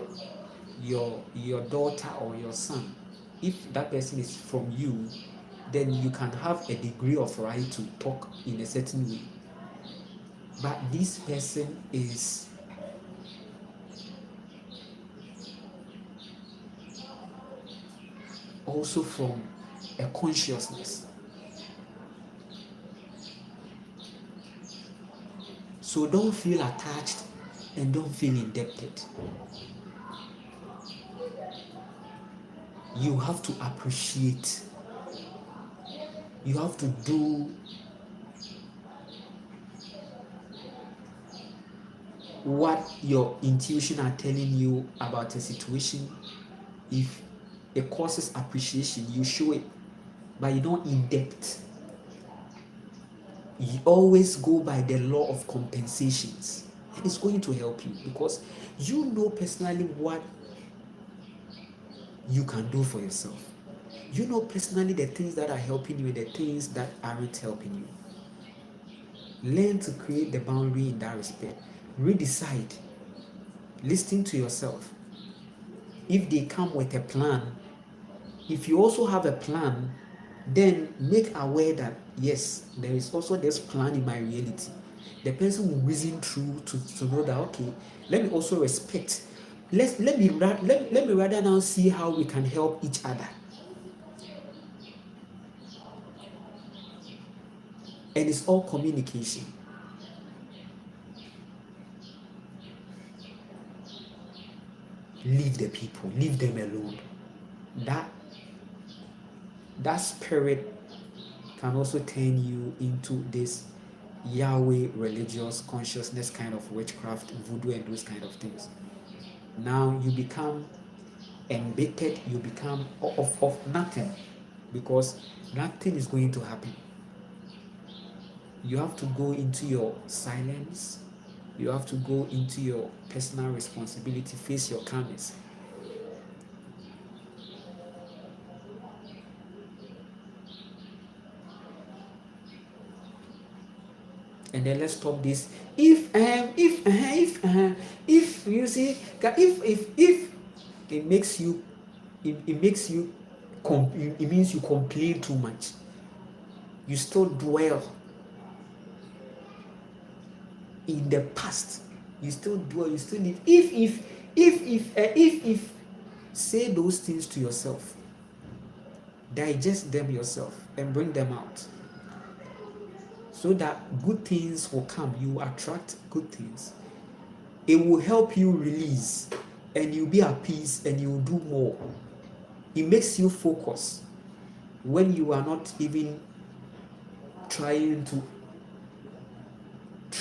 daughter or your son. If that person is from you, then you can have a degree of right to talk in a certain way. But this person is also from a consciousness. So don't feel attached and don't feel indebted. You have to appreciate. You have to do what your intuition are telling you about a situation. If it causes appreciation, you show it, but you don't indebt. You always go by the law of compensations, and it's going to help you because you know personally what you can do for yourself. You know personally the things that are helping you and the things that aren't helping you. Learn to create the boundary in that respect. Redecide. Listen to yourself. If they come with a plan, if you also have a plan, then make aware that yes, there is also this plan in my reality. The person will reason through to know that okay, let me also respect. Let me rather now see how we can help each other. And it's all communication. Leave the people, leave them alone. That spirit can also turn you into this Yahweh religious consciousness kind of witchcraft, voodoo, and those kind of things. Now you become embittered, you become of nothing, because nothing is going to happen. You have to go into your silence. You have to go into your personal responsibility, face your karmas. And then let's stop this. If you see, if it makes you, it means you complain too much. You still dwell in the past. You still dwell. You still live. If say those things to yourself, digest them yourself, and bring them out, so that good things will come. You attract good things. It will help you release, and you'll be at peace, and you'll do more. It makes you focus when you are not even trying to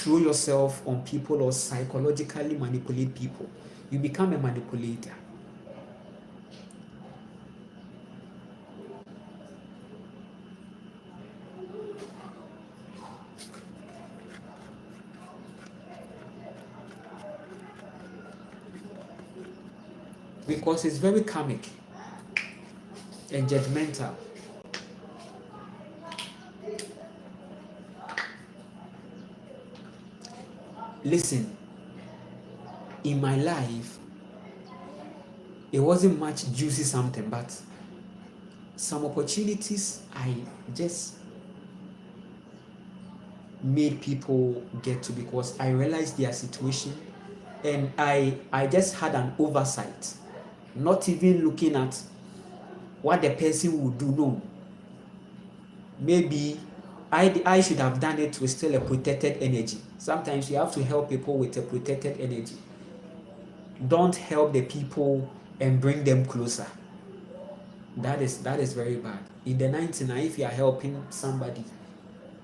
throw yourself on people or psychologically manipulate people. You become a manipulator. Because it's very karmic and judgmental. Listen, in my life, it wasn't much juicy something, but some opportunities I just made people get to because I realized their situation and I just had an oversight, not even looking at what the person would do. No, maybe I should have done it with still a protected energy. Sometimes you have to help people with a protected energy. Don't help the people and bring them closer. That is very bad. In the 99, if you are helping somebody,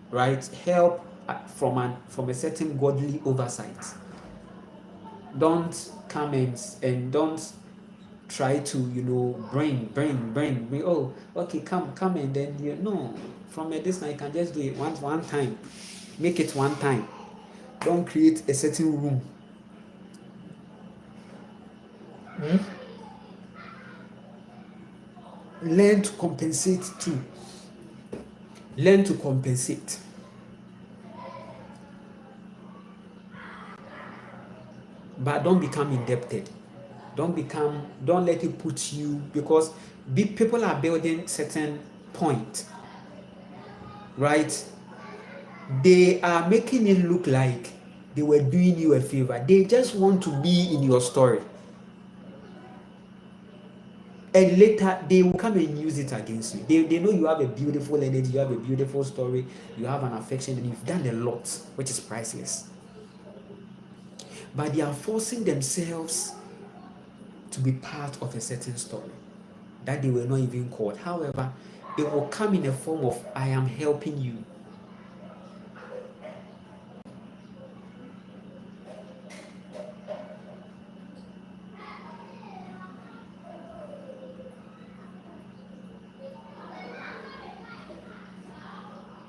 right, help from a certain godly oversight. Don't come and don't try to bring. Oh, okay, come and then no. From a distance, you can just do it one time. Make it one time. Don't create a certain room. Learn to compensate too. Learn to compensate. But don't become indebted. Don't let it put you, because people are building certain point, right? They are making it look like they were doing you a favor. They just want to be in your story. And later they will come and use it against you. They know you have a beautiful energy, you have a beautiful story, you have an affection, and you've done a lot, which is priceless. But they are forcing themselves to be part of a certain story that they were not even called. However, it will come in a form of I am helping you.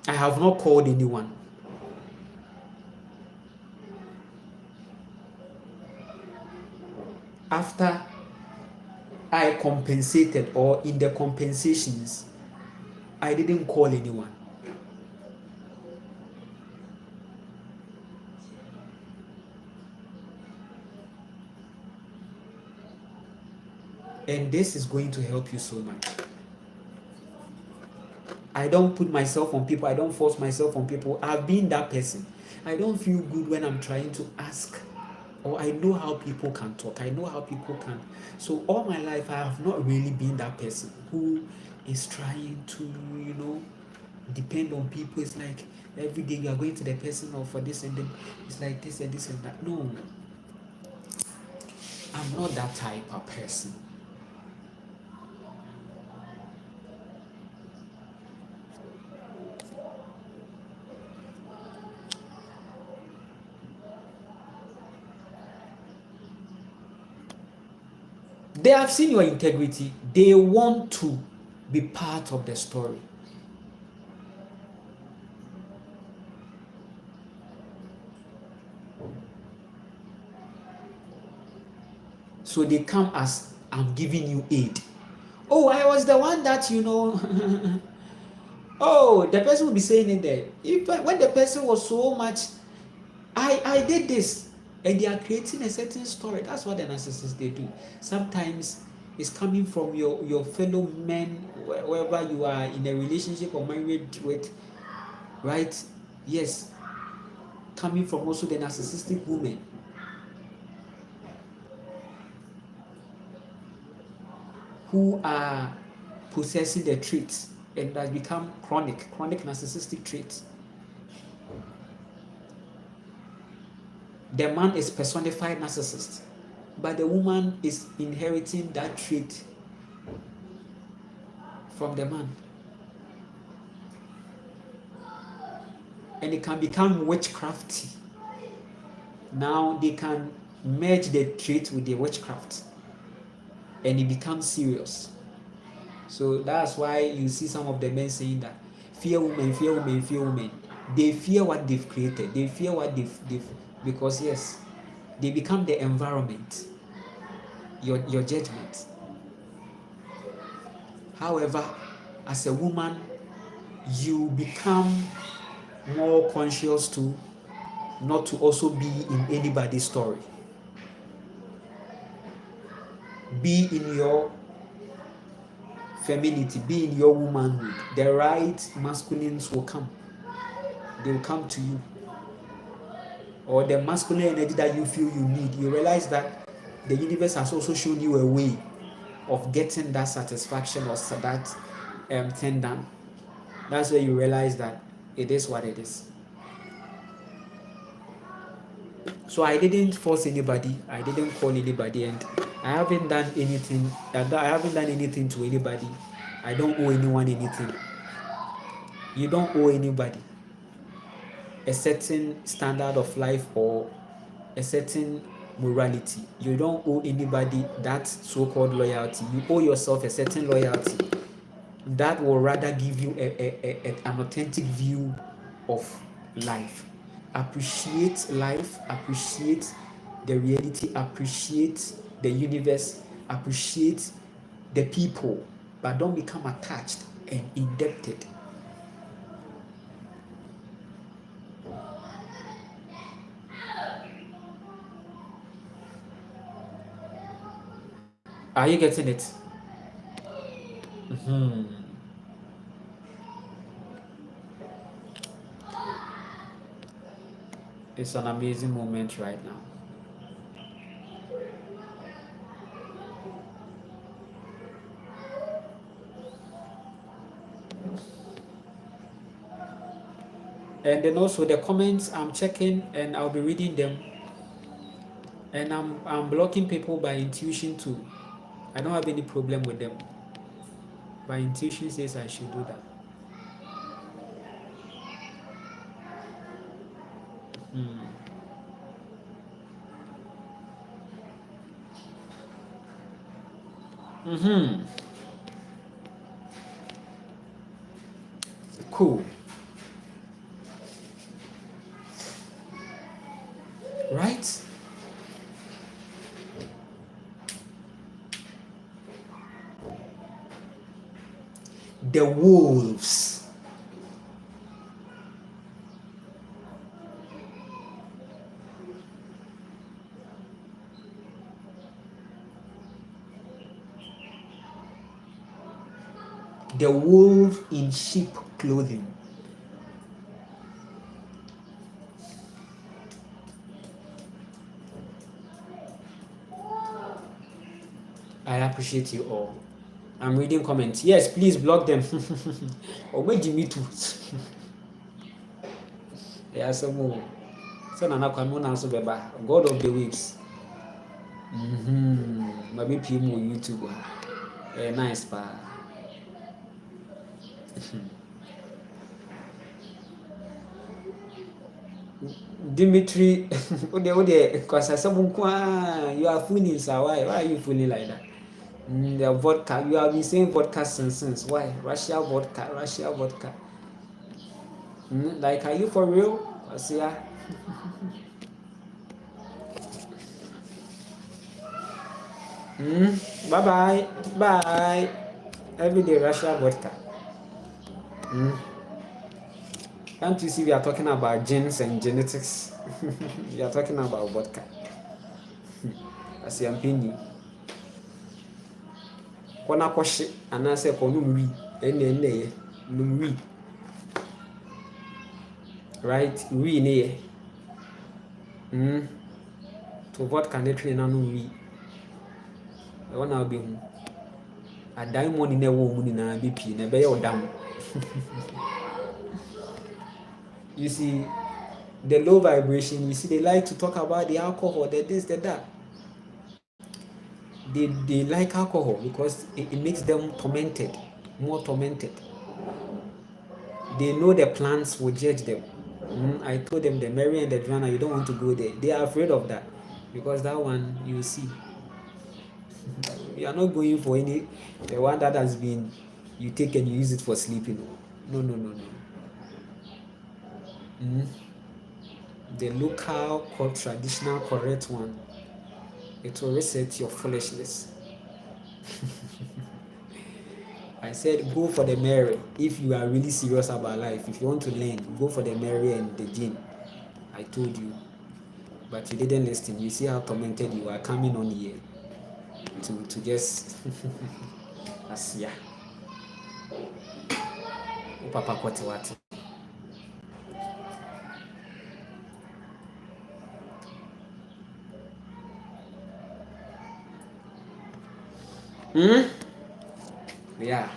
I have not called anyone. After I compensated, or in the compensations, I didn't call anyone. And this is going to help you so much. I don't put myself on people. I don't force myself on people. I've been that person. I don't feel good when I'm trying to ask, or I know how people can talk. I know how people can. So all my life, I have not really been that person who is trying to, depend on people. It's like every day you are going to the person or for this, and then it's like this and this and that. No, I'm not that type of person. They have seen your integrity. They want to be part of the story. So they come as I'm giving you aid. Oh, I was the one that oh, the person will be saying it there. When the person was so much, I did this. And they are creating a certain story. That's what the narcissists they do. Sometimes it's coming from your fellow men, wherever you are in a relationship or married with, right? Yes. Coming from also the narcissistic women. Who are possessing the traits and has become chronic narcissistic traits. The man is personified narcissist, but the woman is inheriting that trait from the man. And it can become witchcrafty. Now they can merge the trait with the witchcraft and it becomes serious. So that's why you see some of the men saying that fear women, fear women, fear women. They fear what they've created. They fear what they've because yes, they become the environment, your judgment. However, as a woman, you become more conscious to not to also be in anybody's story. Be in your femininity, be in your womanhood. The right masculines will come. They will come to you. Or the masculine energy that you feel you need. You realize that the universe has also shown you a way of getting that satisfaction or that thing done. That's where you realize that it is what it is. So I didn't force anybody. I didn't call anybody, and I haven't done anything. I haven't done anything to anybody. I don't owe anyone anything. You don't owe anybody a certain standard of life or a certain morality. You don't owe anybody that so-called loyalty. You owe yourself a certain loyalty that will rather give you an authentic view of life. Appreciate life, appreciate the reality, appreciate the universe, appreciate the people, but don't become attached and indebted. Are you getting it? It's an amazing moment right now. And then also the comments I'm checking and I'll be reading them. And I'm blocking people by intuition too. I don't have any problem with them. My intuition says I should do that. Cool. Right? The wolves. The wolf in sheep clothing. I appreciate you all. I'm reading comments. Yes, please block them. Or wait, me too. Yeah, some more. So Nana Kwame also beba. God of the waves. Maybe people on YouTube. Nice pa. Dimitri, because you are fooling, so why are you fooling like that? The vodka, you have been saying vodka since. Why? Russia vodka. Like, are you for real? Yeah. Bye. Every day Russia vodka. Can't you see we are talking about genes and genetics? We are talking about vodka. As I'm paying you. Kona koshi anase konumri ene numri. Right? We ne. To vodka ne train na numri. The one I'll be home. A diamond in a woman in a BP, in a bay or down. You see, the low vibration, you see, they like to talk about the alcohol, the this, the that. They like alcohol because it makes them more tormented. They know the plants will judge them. I told them the Mary and the Joanna, you don't want to go there. They are afraid of that because that one you see, you are not going for the one that has been you take and you use it for sleeping. No, no, no, no. The local, traditional, correct one, it will reset your foolishness. I said go for the Mary if you are really serious about life. If you want to learn, go for the Mary and the Genie. I told you, but you didn't listen. You see how tormented you are coming on here to just as yeah. Papa kwati wati. Yeah.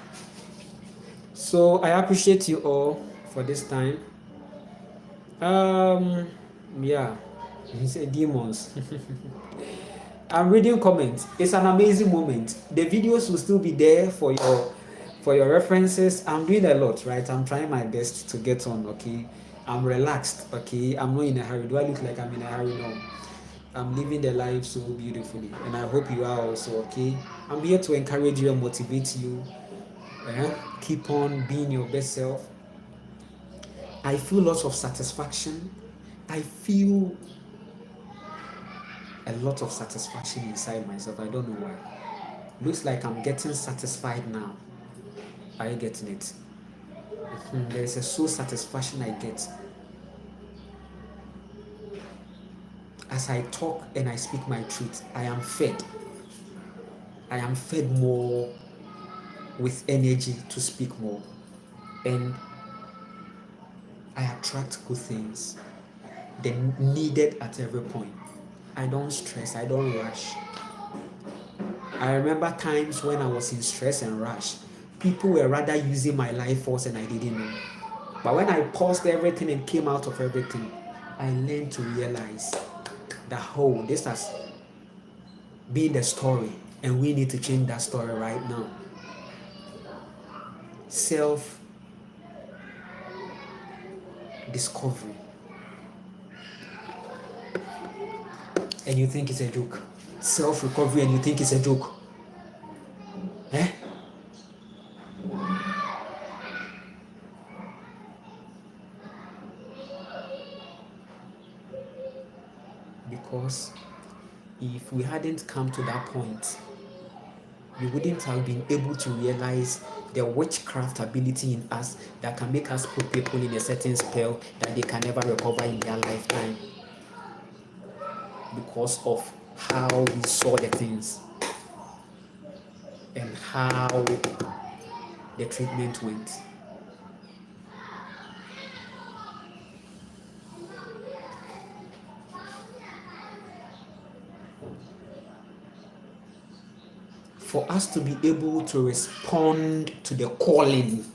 So I appreciate you all for this time. Yeah. He said demons. I'm reading comments. It's an amazing moment. The videos will still be there for your references. I'm doing a lot, right? I'm trying my best to get on, okay? I'm relaxed, okay? I'm not in a hurry. Do I look like I'm in a hurry? No. I'm living the life so beautifully, and I hope you are also, okay? I'm here to encourage you and motivate you. Keep on being your best self. I feel lots of satisfaction. I feel a lot of satisfaction inside myself. I don't know why. Looks like I'm getting satisfied now. Are you getting it? There's a soul satisfaction I get as I talk and I speak my truth. I am fed. I am fed more with energy to speak more, and I attract good things. They're needed at every point. I don't stress. I don't rush. I remember times when I was in stress and rush. People were rather using my life force and I didn't know. But when I paused everything and came out of everything, I learned to realize that, oh, this has been the story and we need to change that story right now. Self-discovery. And you think it's a joke. Self-recovery and you think it's a joke. Because if we hadn't come to that point, we wouldn't have been able to realize the witchcraft ability in us that can make us put people in a certain spell that they can never recover in their lifetime because of how we saw the things and how the treatment went. For us to be able to respond to the calling,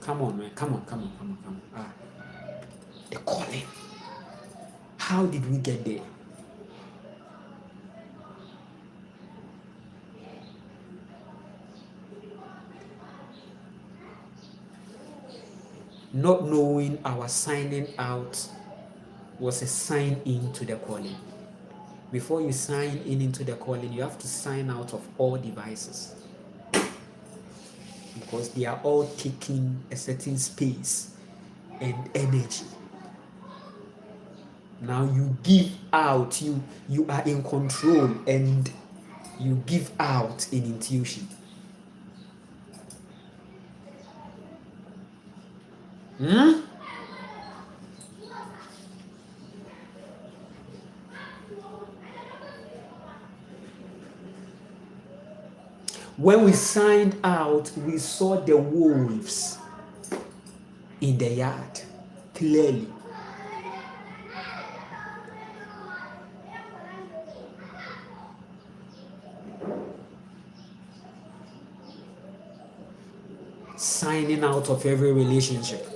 come on, man, come on. The calling. How did we get there? Not knowing our signing out was a sign into the calling. Before you sign in into the calling, you have to sign out of all devices because they are all taking a certain space and energy. Now you give out, you are in control, and you give out in intuition. When we signed out, we saw the wolves in the yard clearly. Signing out of every relationship.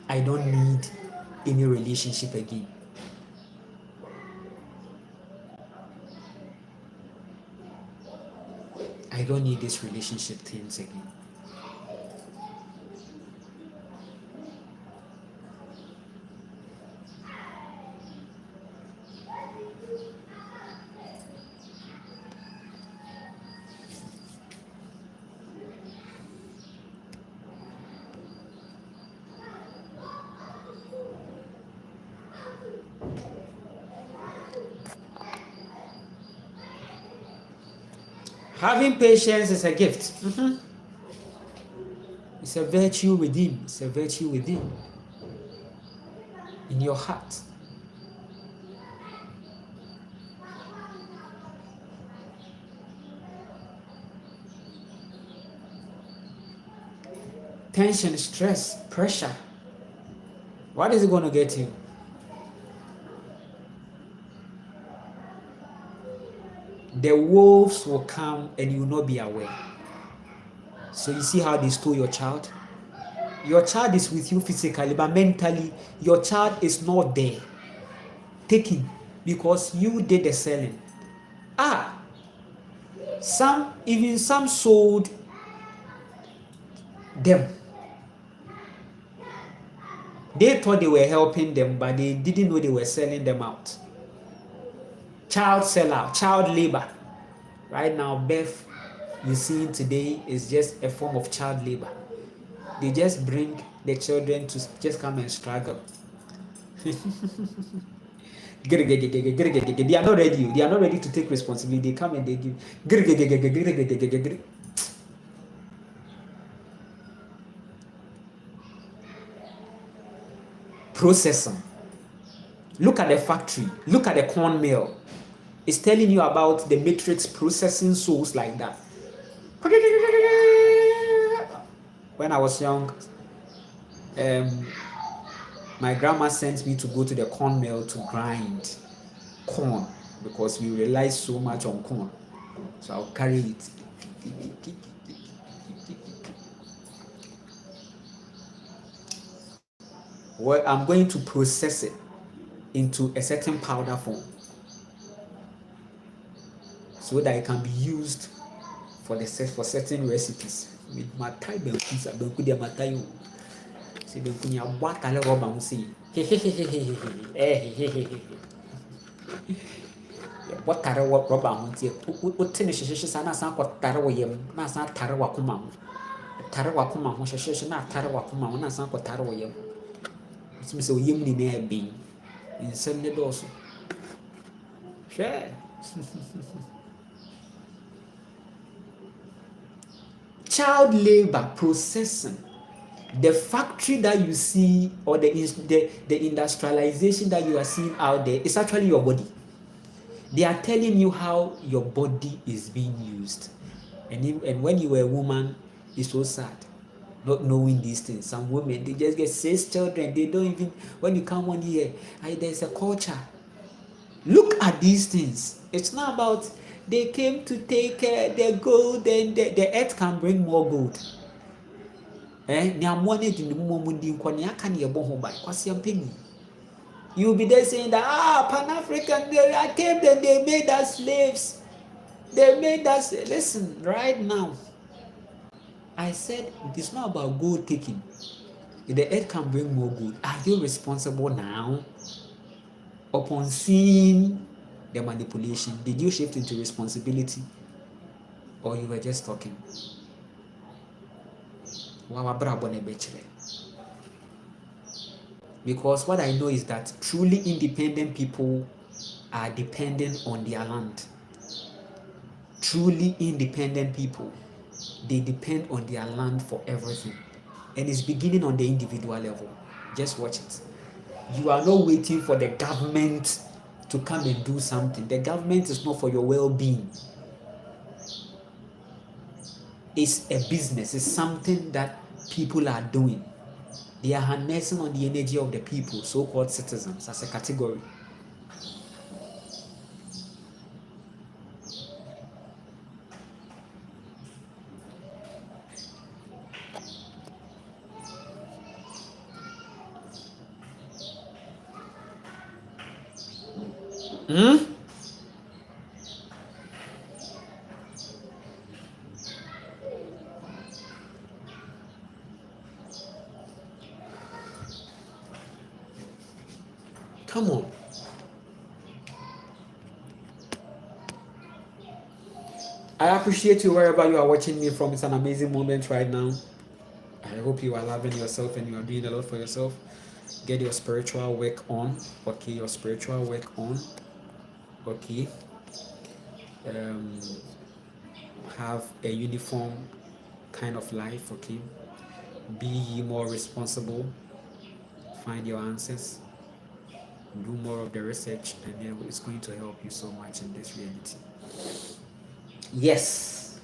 I don't need any relationship again. I don't need this relationship things again. Having patience is a gift. It's a virtue within. It's a virtue within. In your heart. Tension, stress, pressure. What is it going to get you? The wolves will come and you will not be aware. So you see how they stole your child? Your child is with you physically, but mentally, your child is not there. Taken because you did the selling. Some sold them. They thought they were helping them, but they didn't know they were selling them out. Child sellout, child labor. Right now, birth you see today is just a form of child labor. They just bring the children to just come and struggle. They are not ready. They are not ready to take responsibility. They come and they give. Processing. Look at the factory. Look at the corn mill. It's telling you about the matrix processing souls like that. When I was young, my grandma sent me to go to the corn mill to grind corn because we rely so much on corn. So I'll carry it. Well, I'm going to process it into a certain powder form so that it can be used for certain recipes. With my time, see the kunya what I love see. What tare what rubber on see. What tennis sana san what tare yem, na san tare wakuma. Tare wakuma, who shall not tare wakuma, na san what tare yem. It's Miss Yim in air being in Sunday also. Share. Child labor processing. The factory that you see or the industrialization that you are seeing out there is actually your body. They are telling you how your body is being used. And when you were a woman, it's so sad not knowing these things. Some women, they just get 6 children. They don't even, when you come on here, there's a culture. Look at these things. It's not about they came to take the gold and the earth can bring more gold. You'll be there saying that Pan-African, they came and they made us slaves. They made us. Listen, right now, I said it's not about gold taking. The earth can bring more gold. Are you responsible now? Upon seeing the manipulation, did you shift into responsibility, or you were just talking? Because what I know is that truly independent people are dependent on their land. Truly independent people, they depend on their land for everything. And it's beginning on the individual level. Just watch it. You are not waiting for the government to come and do something. The government is not for your well-being. It's a business. It's something that people are doing. They are harnessing on the energy of the people, so-called citizens, as a category. Come on. I appreciate you wherever you are watching me from. It's an amazing moment right now. I hope you are loving yourself and you are doing a lot for yourself. Get your spiritual work on. Okay, your spiritual work on. Okay. Um, have a uniform kind of life. Okay. Be more responsible. Find your answers. Do more of the research, and then it's going to help you so much in this reality. Yes.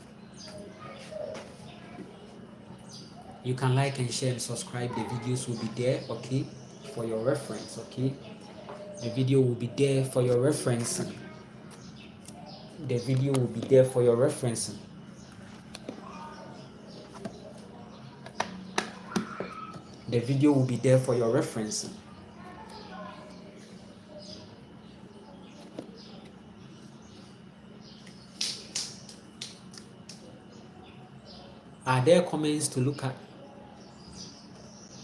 You can like and share and subscribe. The videos will be there, okay, for your reference, okay. The video will be there for your reference. The video will be there for your reference. The video will be there for your reference. Are there comments to look at?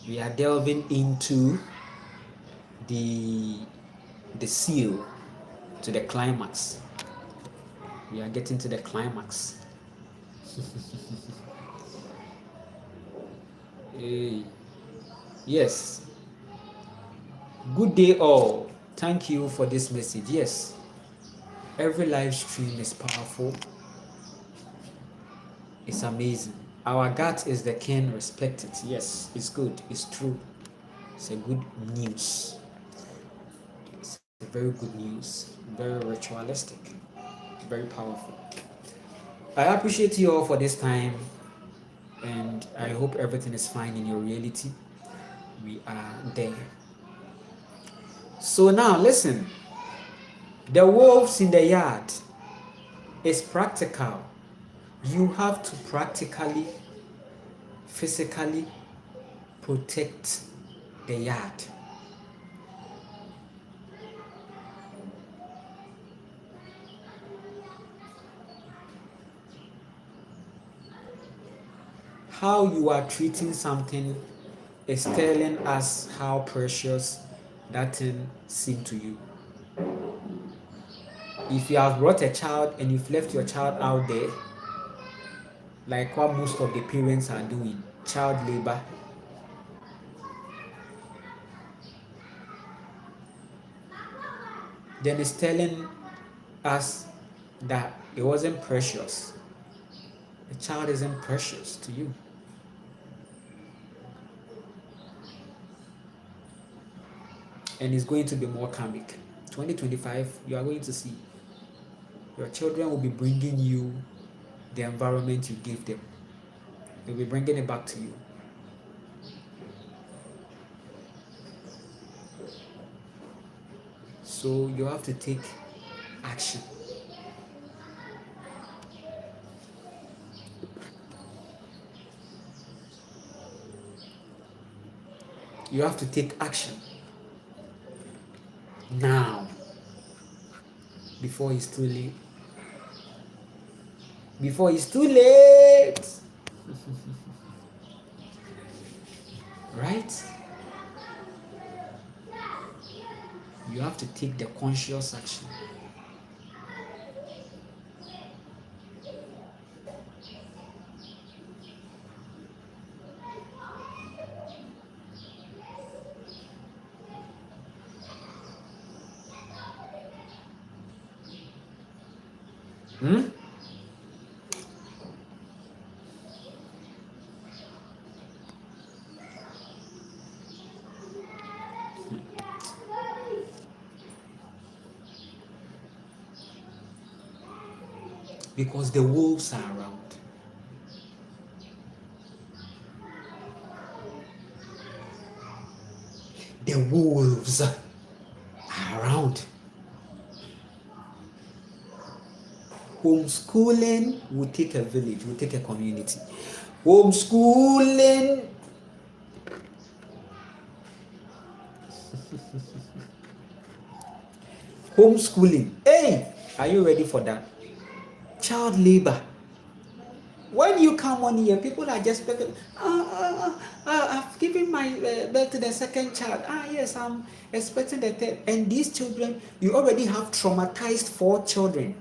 We are delving into the seal to the climax. We are getting to the climax. Hey. Yes. Good day all. Thank you for this message. Yes. Every live stream is powerful. It's amazing. Our gut is the king, respect it. Yes, it's good. It's true. It's a good news. It's a very good news. Very ritualistic. Very powerful. I appreciate you all for this time. And I hope everything is fine in your reality. We are there. So now listen. The wolves in the yard is practical. You have to practically, physically protect the yard. How you are treating something is telling us how precious that thing seems to you. If you have brought a child and you've left your child out there, like what most of the parents are doing, child labor, then it's telling us that it wasn't precious. The child isn't precious to you. And it's going to be more karmic. 2025, you are going to see your children will be bringing you the environment you gave them. They'll be bringing it back to you. So you have to take action. You have to take action now before it's too late. Before it's too late. Right? You have to take the conscious action. Because the wolves are around. The wolves are around. Homeschooling will take a village, will take a community. Homeschooling. Homeschooling. Hey, are you ready for that? Child labor. When you come on here, people are just I've given my birth to the second child. Yes, I'm expecting the third. And these children, you already have traumatized 4 children.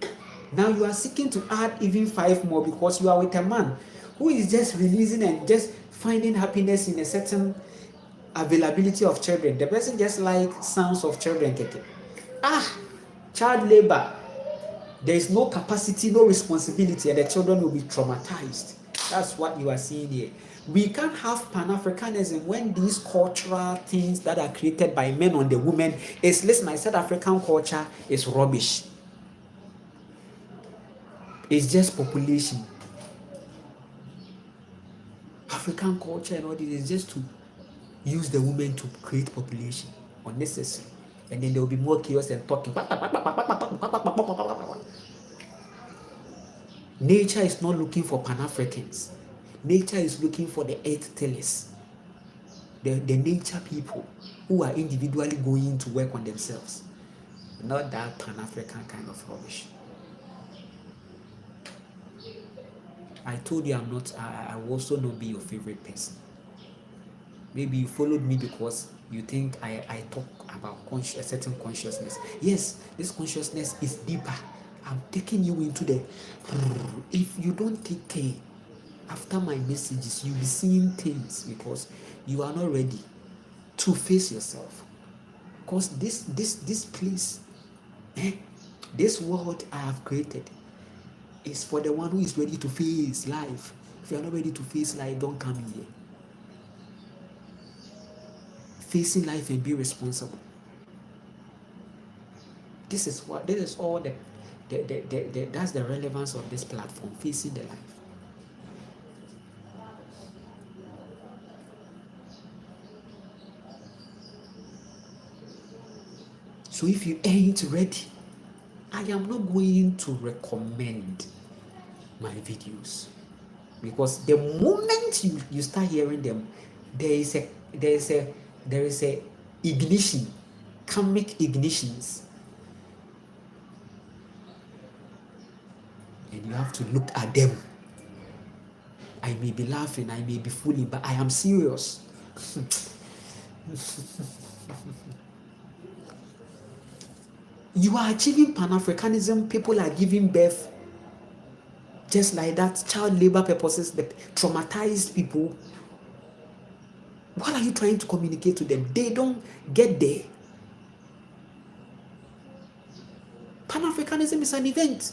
Now you are seeking to add even 5 more because you are with a man who is just releasing and just finding happiness in a certain availability of children. The person just like sounds of children. Child labor. There is no capacity, no responsibility, and the children will be traumatized. That's what you are seeing here. We can't have Pan-Africanism when these cultural things that are created by men on the women is, listen, I said African culture is rubbish. It's just population. African culture and all this is just to use the women to create population, unnecessary. And then there will be more chaos and talking. Nature is not looking for Pan-Africans. Nature is looking for the earth tillers, the nature people who are individually going to work on themselves. Not that Pan-African kind of rubbish. I told you I will also not be your favorite person. Maybe you followed me because you think I talk about a certain consciousness. Yes, this consciousness is deeper. I'm taking you into the... If you don't take care, after my messages, you'll be seeing things because you are not ready to face yourself. Because this place, this world I have created is for the one who is ready to face life. If you are not ready to face life, don't come here. Facing life and be responsible. This is all that's the relevance of this platform, facing the life. So if you ain't ready, I am not going to recommend my videos, because the moment you start hearing them, there is a ignition, karmic ignitions, and you have to look at them. I may be laughing, I may be fooling, but I am serious. You are achieving Pan-Africanism, people are giving birth just like that, child labor purposes, the traumatized people. What are you trying to communicate to them? They don't get there. Pan-Africanism is an event.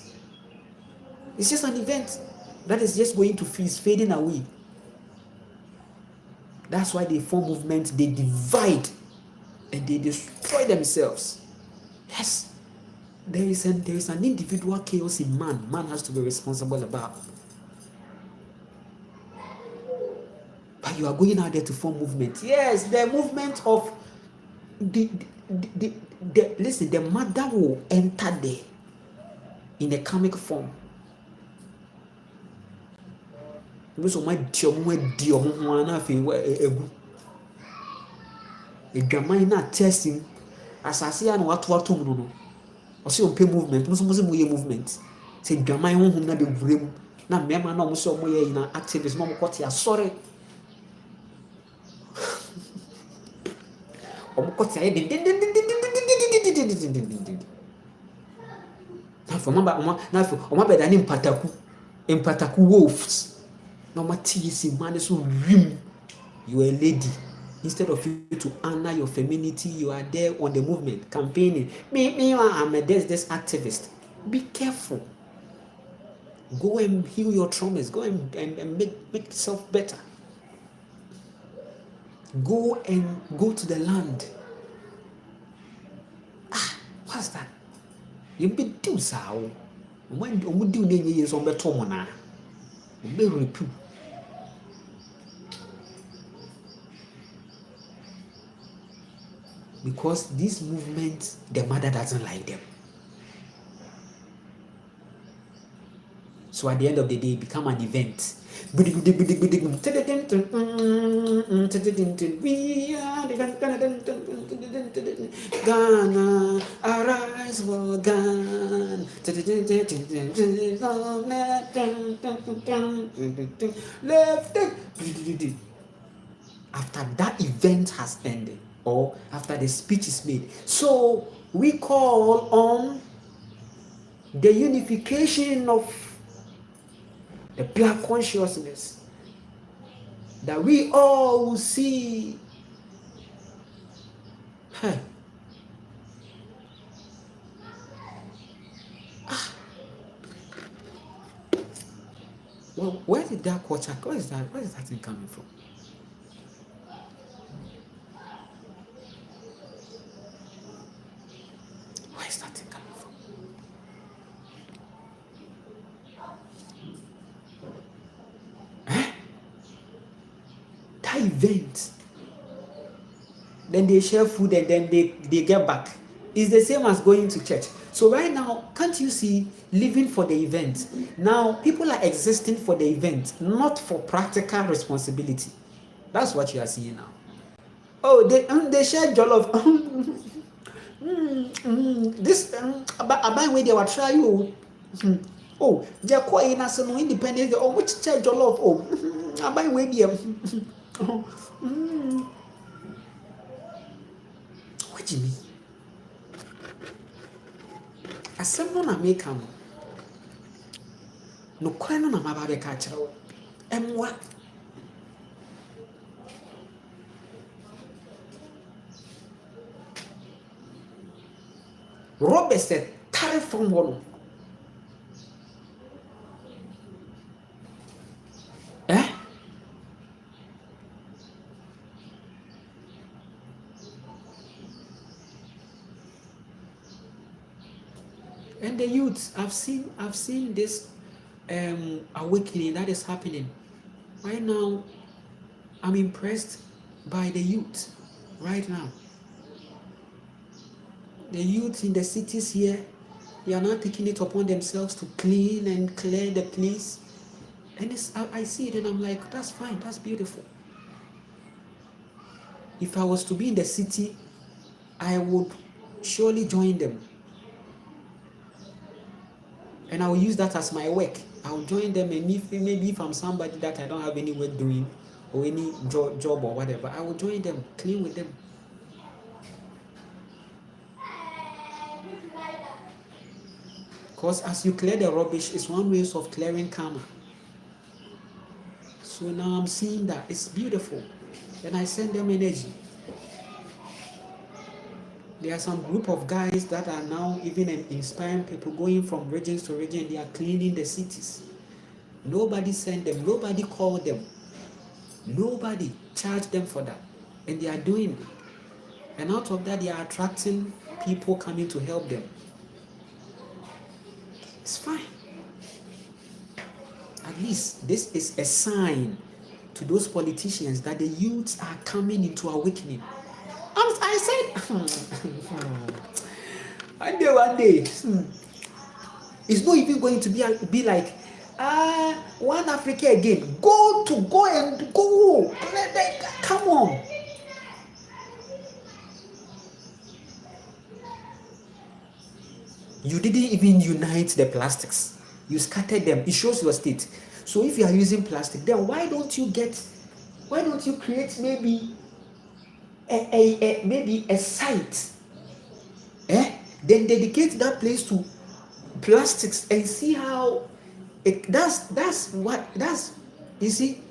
It's just an event that is just going to fading away. That's why they form movements, they divide, and they destroy themselves. Yes. There is an individual chaos in man. Man has to be responsible about. But you are going out there to form movement. Yes, the movement of listen, the mother will enter there in a karmic form. Also on pay movement, movement. Say Gamai home na be brim. Na mema na omuso omoye na activist no mokoti sorry. Omokoti aye din. Na for mama na for oma beda ni mpataku wolves. No matisi man so rim. You are a lady. Instead of you to honor your femininity, you are there on the movement, campaigning. Me, I'm a this activist. Be careful. Go and heal your traumas. Go and make yourself better. Go to the land. What's that? You be do so. When you do years on the tomona, be repeat. Because these movements, the mother doesn't like them. So at the end of the day, become an event. Ghana, arise. eyes were gone. Left. After that event has ended, or after the speech is made. So we call on the unification of the black consciousness, that we all will see. Huh. Well, where did that quote? Where is that thing coming from? Where is that thing coming from? That event. Then they share food and then they get back. It's the same as going to church. So right now, can't you see, living for the event? Now people are existing for the event, not for practical responsibility. That's what you are seeing now. Oh, they share jollof. This about way they were trying. Oh, they're quite in independent. Oh, which church jollof? Oh, about way they. What do you mean? Asɛm no na meka no nokorɛ no na maba bɛka kyerɛ wo ɛmmoa. Robert sɛ tare fam hɔ no and the youth, I've seen this awakening that is happening right now. I'm impressed by the youth right now. The youth in the cities here, they are now taking it upon themselves to clean and clear the place. And I see it and I'm like, that's fine, that's beautiful. If I was to be in the city, I would surely join them. And I will use that as my work. I will join them, and maybe if I'm somebody that I don't have any work doing or any job or whatever, I will join them, clean with them. Because as you clear the rubbish, it's one way of clearing karma. So now I'm seeing that it's beautiful, and I send them energy. There are some group of guys that are now even inspiring people, going from regions to region. They are cleaning the cities. Nobody sent them, nobody called them, nobody charged them for that, and they are doing it. And out of that, they are attracting people coming to help them. It's fine. At least this is a sign to those politicians that the youths are coming into awakening. I said, one day, it's not even going to be like, one Africa again. Go. Come on. You didn't even unite the plastics. You scattered them. It shows your state. So if you are using plastic, then why don't you create maybe a site, then dedicate that place to plastics and see how that's you see.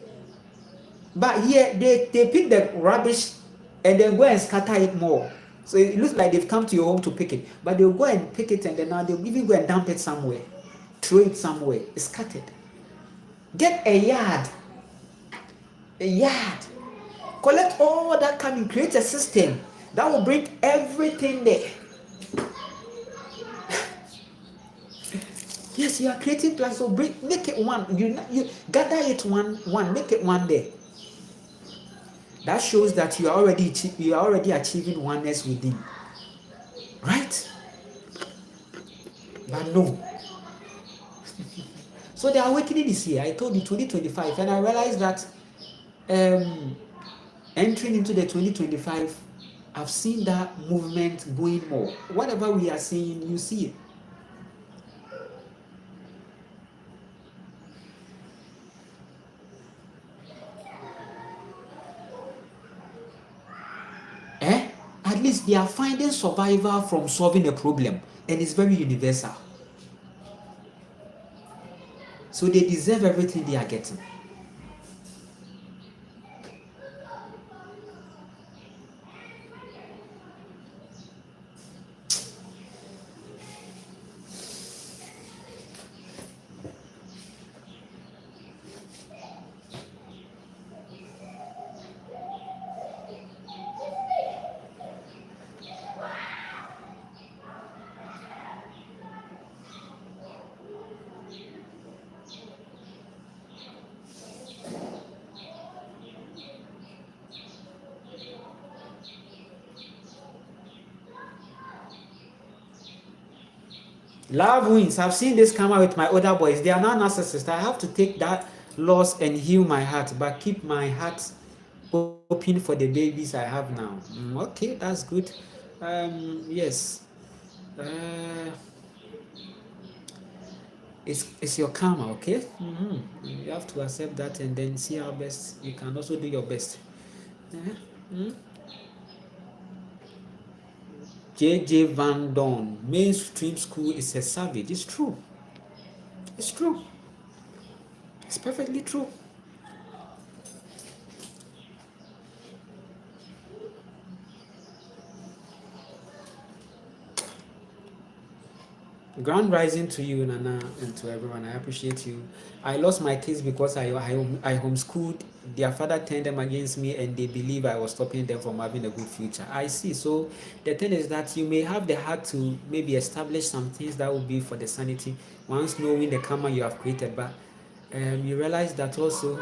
But here they pick the rubbish and then go and scatter it more. So it looks like they've come to your home to pick it, but they'll go and pick it and then now they'll even go and dump it somewhere, throw it somewhere. It's scattered. Get a yard. Collect all that coming, create a system that will bring everything there. Yes, you are creating plans, so make it one. You gather it one, make it one there. That shows that you are already achieving oneness within, right? But no. So the awakening is here. I told you 2025, and I realized that entering into the 2025, I've seen that movement going more. Whatever we are seeing, you see it. At least they are finding survival from solving a problem, and it's very universal. So they deserve everything they are getting. Love wins. I've seen this come out with my older boys. They are now narcissists. I have to take that loss and heal my heart, but keep my heart open for the babies I have now. Okay, that's good. Yes. Uh, it's your karma, okay? You have to accept that and then see how best you can also do your best. JJ Van Dorn, mainstream school is a savage. It's true. It's true. It's perfectly true. Grand rising to you, Nana, and to everyone. I appreciate you. I lost my kids because I homeschooled. Their father turned them against me, and they believe I was stopping them from having a good future. I see. So the thing is that you may have the heart to maybe establish some things that will be for the sanity once knowing the karma you have created, but you realize that also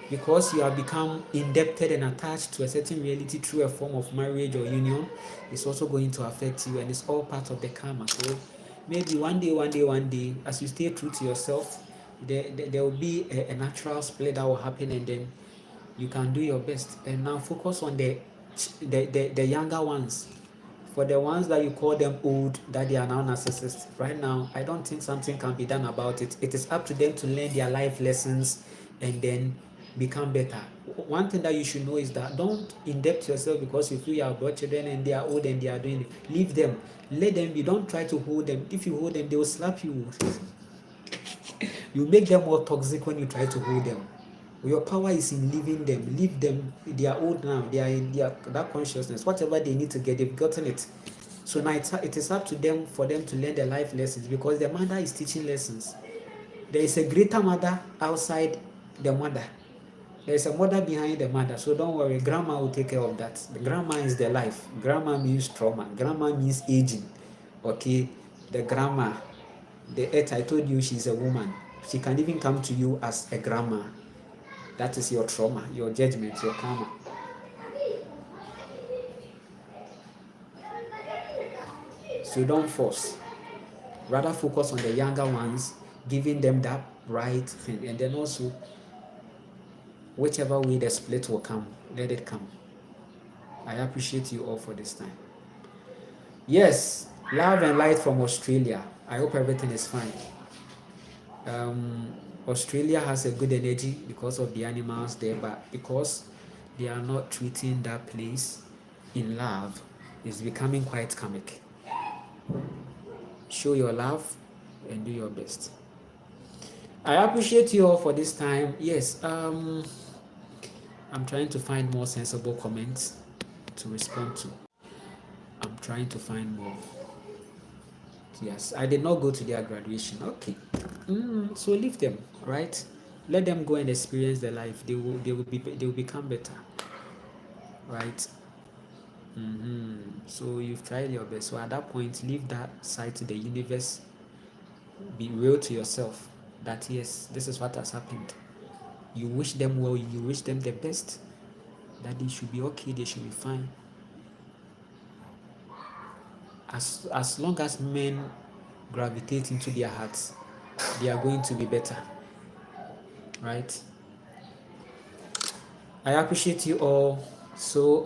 because you have become indebted and attached to a certain reality through a form of marriage or union, it's also going to affect you, and it's all part of the karma. So maybe one day, as you stay true to yourself, there will be a natural split that will happen, and then you can do your best. And now focus on the younger ones. For the ones that you call them old, that they are now narcissists, right now, I don't think something can be done about it. It is up to them to learn their life lessons and then become better. One thing that you should know is that don't indebt yourself because you feel you have brought children and they are old and they are doing it. Leave them. Let them be. Don't try to hold them. If you hold them, they will slap you. You make them more toxic when you try to hold them. Your power is in leaving them. Leave them. They are old now. They are in that consciousness. Whatever they need to get, they've gotten it. So now it is up to them for them to learn their life lessons because the mother is teaching lessons. There is a greater mother outside the mother. There is a mother behind the mother. So don't worry. Grandma will take care of that. The grandma is the life. Grandma means trauma. Grandma means aging. Okay? The grandma, the earth, I told you she's a woman. She can even come to you as a grandma. That is your trauma, your judgment, your karma. So don't force. Rather focus on the younger ones, giving them that right thing. And then also, whichever way the split will come, let it come. I appreciate you all for this time. Yes, love and light from Australia. I hope everything is fine. Australia has a good energy because of the animals there, but because they are not treating that place in love, it's becoming quite comic. Show your love and do your best. I appreciate you all for this time. Yes, I'm trying to find more sensible comments to respond to. I'm trying to find more. Yes, I did not go to their graduation. Okay. So leave them, right? Let them go and experience their life. They will become better. Right? So you've tried your best. So at that point, leave that side to the universe. Be real to yourself that yes, this is what has happened. You wish them well, you wish them the best. That they should be okay, they should be fine. As long as men gravitate into their hearts, they are going to be better. Right? I appreciate you all. So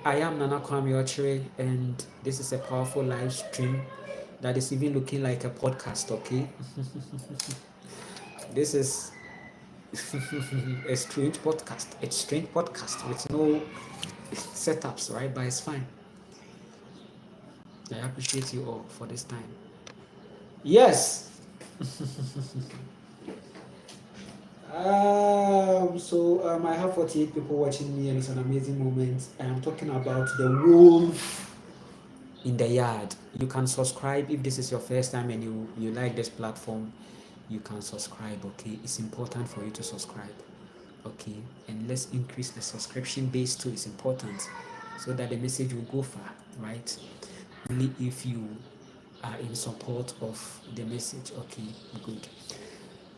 I am Nana Kwame Ochre, and this is a powerful live stream that is even looking like a podcast. Okay, this is a strange podcast. It's strange podcast with no setups, right? But it's fine. I appreciate you all for this time. Yes. I have 48 people watching me, and it's an amazing moment. I am talking about the wolf in the yard. You can subscribe if this is your first time and you like this platform. You can subscribe. Okay, it's important for you to subscribe. Okay, and let's increase the subscription base too. It's important so that the message will go far, right? Only if you are in support of the message. Okay, good.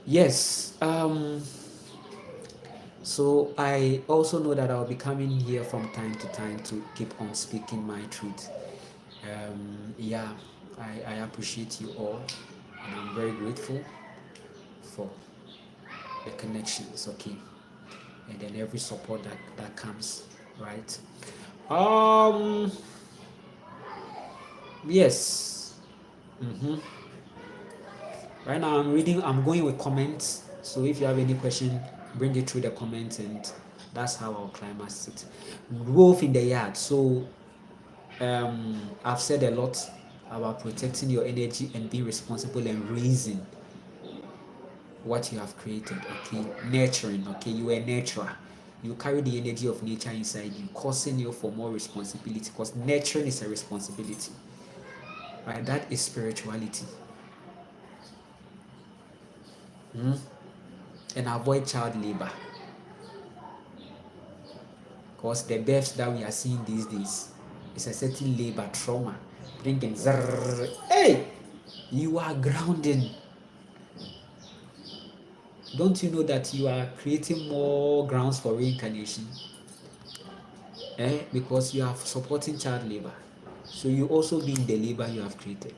Yes. So I also know that I'll be coming here from time to time to keep on speaking my truth. Yeah, I appreciate you all, and I'm very grateful for the connections. Okay, and then every support that comes, right? Yes. Right now I'm going with comments. So if you have any question, bring it through the comments, and that's how I'll climax it. Wolf in the yard. So I've said a lot about protecting your energy and being responsible and raising what you have created. Okay, nurturing. Okay, you are a nurturer. You carry the energy of nature inside you, causing you for more responsibility, because nurturing is a responsibility, right? That is spirituality. And avoid child labor, because the births that we are seeing these days is a certain labor trauma bringing zrrr. Hey, you are grounding. Don't you know that you are creating more grounds for reincarnation? Because you are supporting child labor, so you also be in the labor you have created.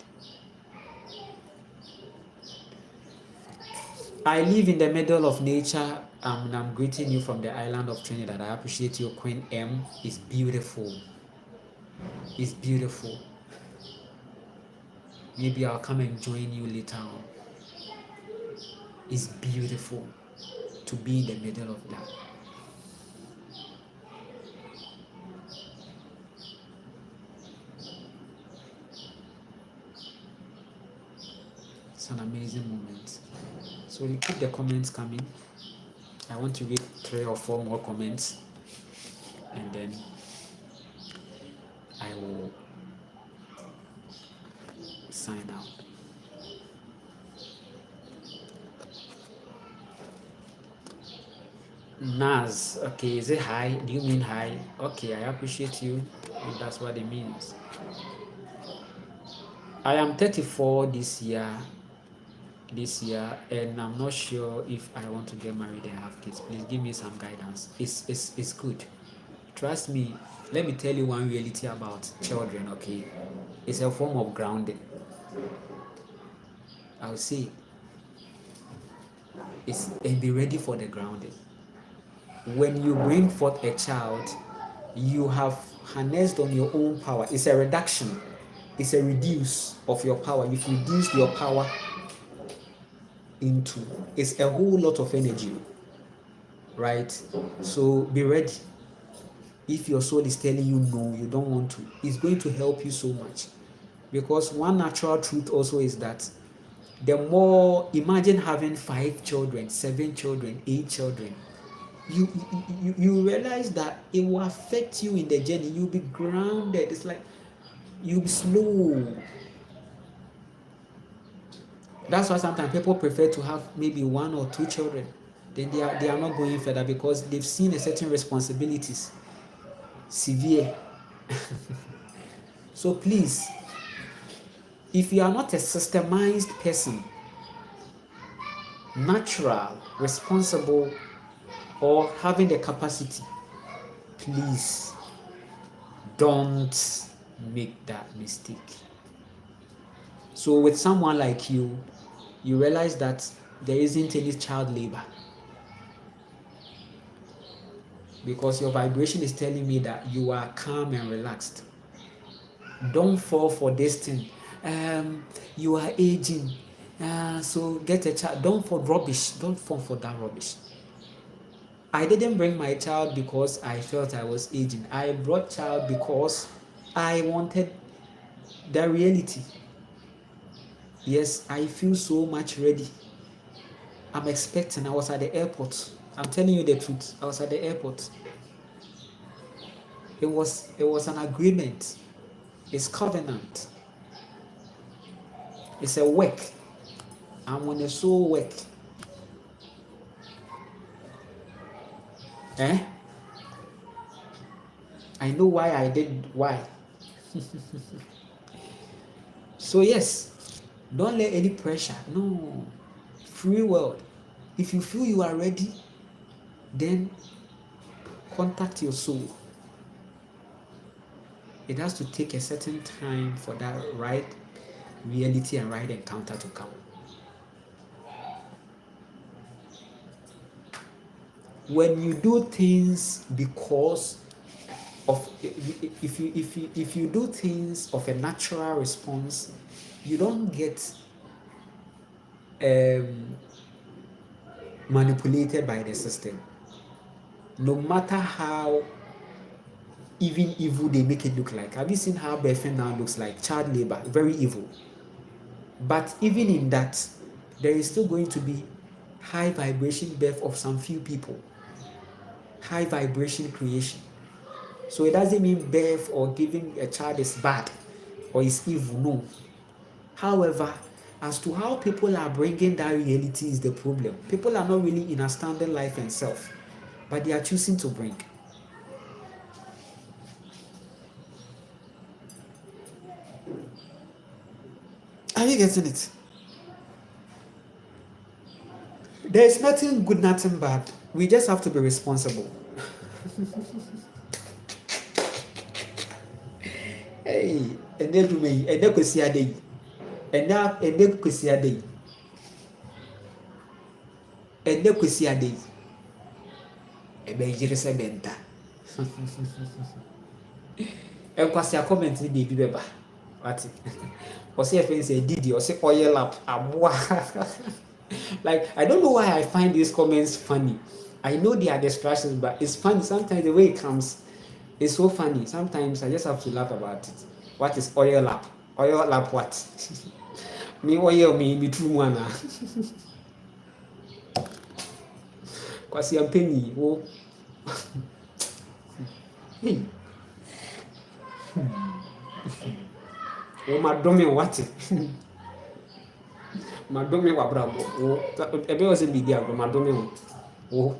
I live in the middle of nature, and I'm greeting you from the island of Trinidad. I appreciate you, Queen M. It's beautiful. It's beautiful. Maybe I'll come and join you later on. It's beautiful to be in the middle of that. It's an amazing moment. So you keep the comments coming. I want to read 3 or 4 more comments, and then I will sign out. Naz, okay, is it hi? Do you mean hi? Okay, I appreciate you if that's what it means. I am 34 this year, and I'm not sure if I want to get married and have kids. Please give me some guidance. It's good. Trust me, let me tell you one reality about children, okay? It's a form of grounding. I'll say and be ready for the grounding. When you bring forth a child, you have harnessed on your own power. It's a reduction. It's a reduce of your power. You've reduced your power into. It's a whole lot of energy, right? So be ready. If your soul is telling you no, you don't want to, it's going to help you so much. Because one natural truth also is that the more, imagine having 5 children, 7 children, 8 children, you realize that it will affect you in the journey. You'll be grounded. It's like you'll be slow. That's why sometimes people prefer to have maybe 1 or 2 children. Then they are not going further because they've seen a certain responsibilities severe. So please, if you are not a systemized person, natural, responsible, or having the capacity, please don't make that mistake. So with someone like you realize that there isn't any child labor. because your vibration is telling me that you are calm and relaxed. Don't fall for this thing. You are aging, so get a child. Don't fall rubbish. Don't fall for that rubbish. I didn't bring my child because I felt I was aging. I brought child because I wanted the reality. Yes, I feel so much ready. I'm expecting. I was at the airport. I'm telling you the truth. I was at the airport. It was an agreement. It's covenant. It's a work. I'm on a soul work. I know why I did why. So yes, don't let any pressure. No. Free world. If you feel you are ready, then contact your soul. It has to take a certain time for that right reality and right encounter to come. When you do things because of, if you do things of a natural response, you don't get manipulated by the system. No matter how even evil they make it look like. Have you seen how birthing now looks like? Child labor, very evil. But even in that, there is still going to be high vibration birth of some few people. High vibration creation. So it doesn't mean birth or giving a child is bad or is evil, no. However, as to how people are bringing that reality is the problem. People are not really understanding life and self, but they are choosing to bring. Are you getting it? There is nothing good, nothing bad. We just have to be responsible. Hey, and then to me, and then could see a day. And now, and then could see a day. And then could see a day. And then you just a benta. And because your comment in the baby, what? Or say if it's a Didi or say oil up, like, I don't know why I find these comments funny. I know they are distractions, but it's funny. Sometimes the way it comes is so funny. Sometimes I just have to laugh about it. What is oil up? Oil up what? Me oil me true one. Kwasi ampeni wo. Hey. O madome what? Madome wa brabo. O ebe was a big deal, madome wo.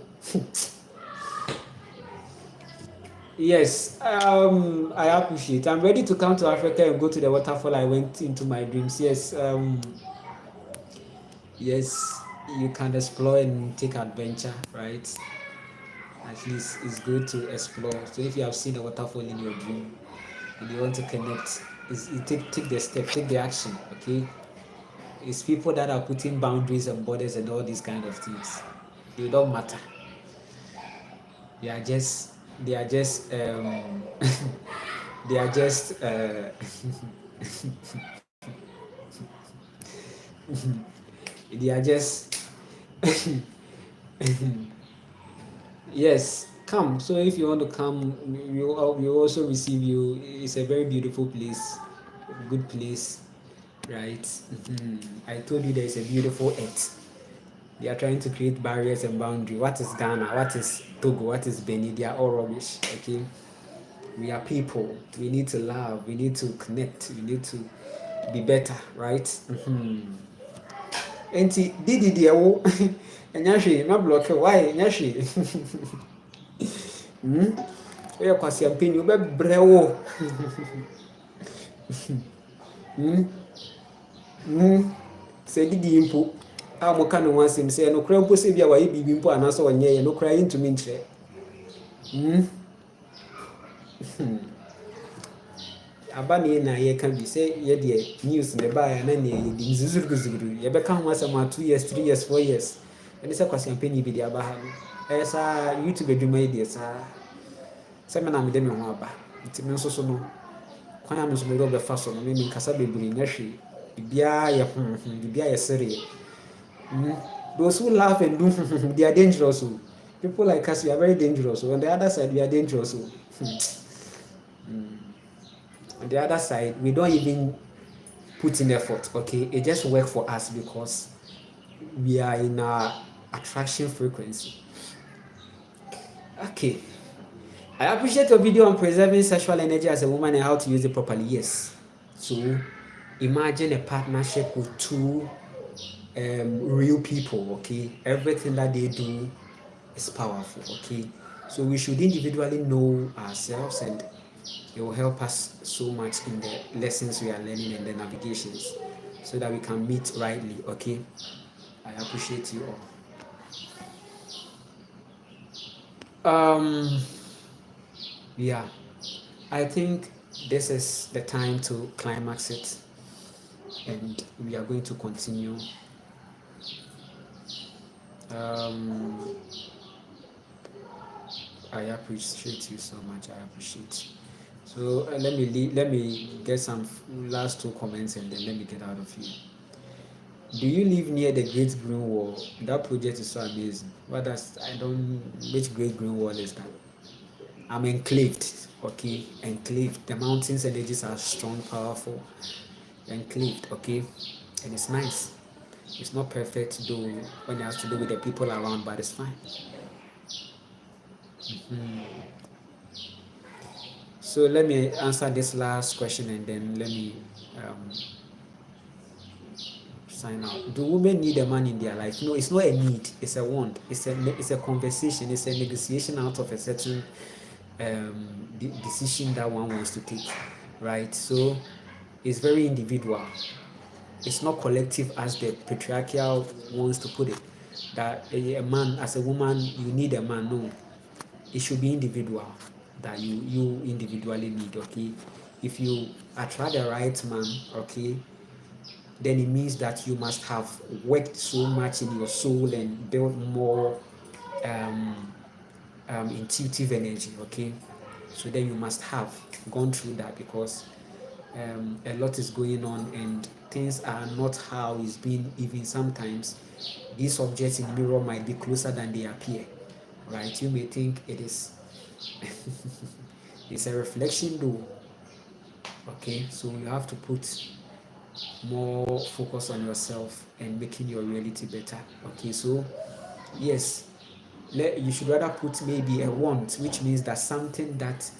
Yes, I appreciate. I'm ready to come to Africa and go to the waterfall I went into my dreams. Yes, yes, you can explore and take adventure, right? At least it's good to explore. So if you have seen a waterfall in your dream and you want to connect, you take the step, take the action, okay? It's people that are putting boundaries and borders and all these kind of things. They don't matter. They are just they are just they are just they are just yes, come. So if you want to come, we also receive you. It's a very beautiful place, good place, right? I told you there is a beautiful earth. They are trying to create barriers and boundaries. What is Ghana? What is Togo? What is Benin? They are all rubbish. Okay, we are people. We need to love. We need to connect. We need to be better, right? Enti didi dia wo enyashi na block why enyashi we kwasi ampini obe bre wo se didi impo a mo ka no wansem se no kra mpo se bia wa bibi mpo anaso onye ye no kra yintumi nkyere abani na ye kan bi say ye de news ne ba ya na ne ye di zuzuru ye be kan ho asema 2 years 3 years 4 years ene say kwasi ampani bi di aba ha esa YouTube adwuma ye di esa sɛ me na mede me ho aba nti me nso so no kwan a me nso mede wɔbɛfa so no me nkasa bebree nyɛ hwee biribiara yɛ biribiara yɛ sereɛ. Those who laugh and do they are dangerous. People like us, we are very dangerous. On the other side, we are dangerous. On the other side, we don't even put in effort. Okay, it just works for us because we are in our attraction frequency. Okay, I appreciate your video on preserving sexual energy as a woman and how to use it properly. Yes, so imagine a partnership with two real people. Okay, everything that they do is powerful. Okay, so we should individually know ourselves, and it will help us so much in the lessons we are learning and the navigations, so that we can meet rightly. Okay, I appreciate you all. Yeah, I think this is the time to climax it, and we are going to continue. I appreciate you so much. I appreciate. So let me get some last two comments and then let me get out of here. Do you live near the Great Green Wall? That project is so amazing. Which Great Green Wall is that? I'm enclaved. Okay, enclaved. The mountains energies are strong, powerful, enclaved. Okay, and it's nice. It's not perfect though when it has to do with the people around, but it's fine. So let me answer this last question and then let me sign out. Do women need a man in their life? No, it's not a need. It's a want. It's a conversation. It's a negotiation out of a certain decision that one wants to take, right? So it's very individual. It's not collective as the patriarchal wants to put it. That a man, as a woman, you need a man. No, it should be individual. That you individually need. Okay, if you attract the right man, okay, then it means that you must have worked so much in your soul and built more intuitive energy. Okay, so then you must have gone through that because a lot is going on and things are not how it's been. Even sometimes these objects in the mirror might be closer than they appear, right? You may think it is it's a reflection though. Okay, so you have to put more focus on yourself and making your reality better. Okay, so yes, you should rather put maybe a want, which means that something that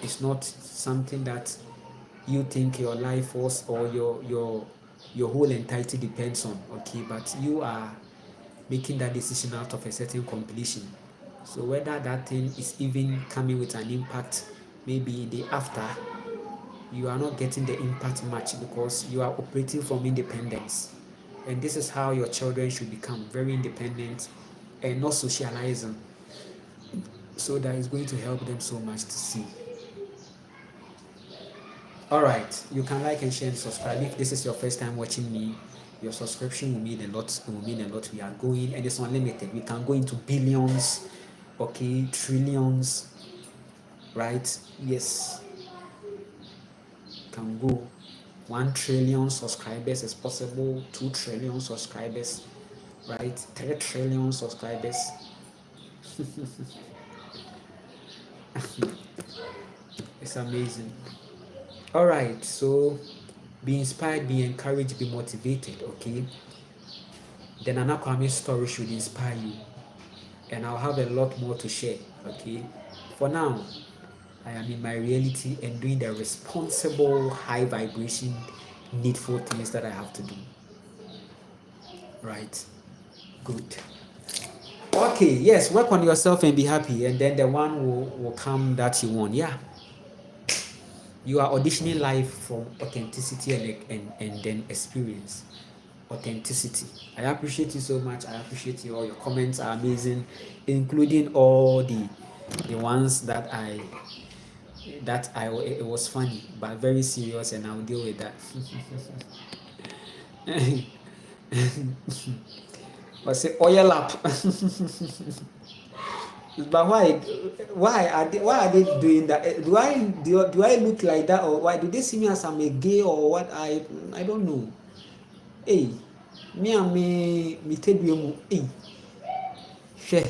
is not something that you think your life was or your whole entirety depends on. Okay, but you are making that decision out of a certain completion. So whether that thing is even coming with an impact, maybe in the after, you are not getting the impact much because you are operating from independence. And this is how your children should become, very independent and not socializing. So that is going to help them so much to see. Alright, you can like and share and subscribe. If this is your first time watching me, your subscription will mean a lot. It will mean a lot. We are going, and it's unlimited. We can go into billions, okay, trillions, right? Yes, can go 1 trillion subscribers is possible, 2 trillion subscribers, right? 3 trillion subscribers. It's amazing. All right, so be inspired, be encouraged, be motivated. Okay, the Nana Kwame story should inspire you, and I'll have a lot more to share. Okay, for now I am in my reality and doing the responsible, high vibration, needful things that I have to do. Right? Good. Okay, yes, work on yourself and be happy, and then the one will come that you want. Yeah. You are auditioning life from authenticity and then experience. Authenticity. I appreciate you so much. I appreciate you all. Your comments are amazing, including all the ones that it was funny but very serious, and I'll deal with that. I say oil up. But why are they doing that? Do I look like that, or why do they see me as I'm a gay or what? I don't know. Hey, me and me tell you, hey, share.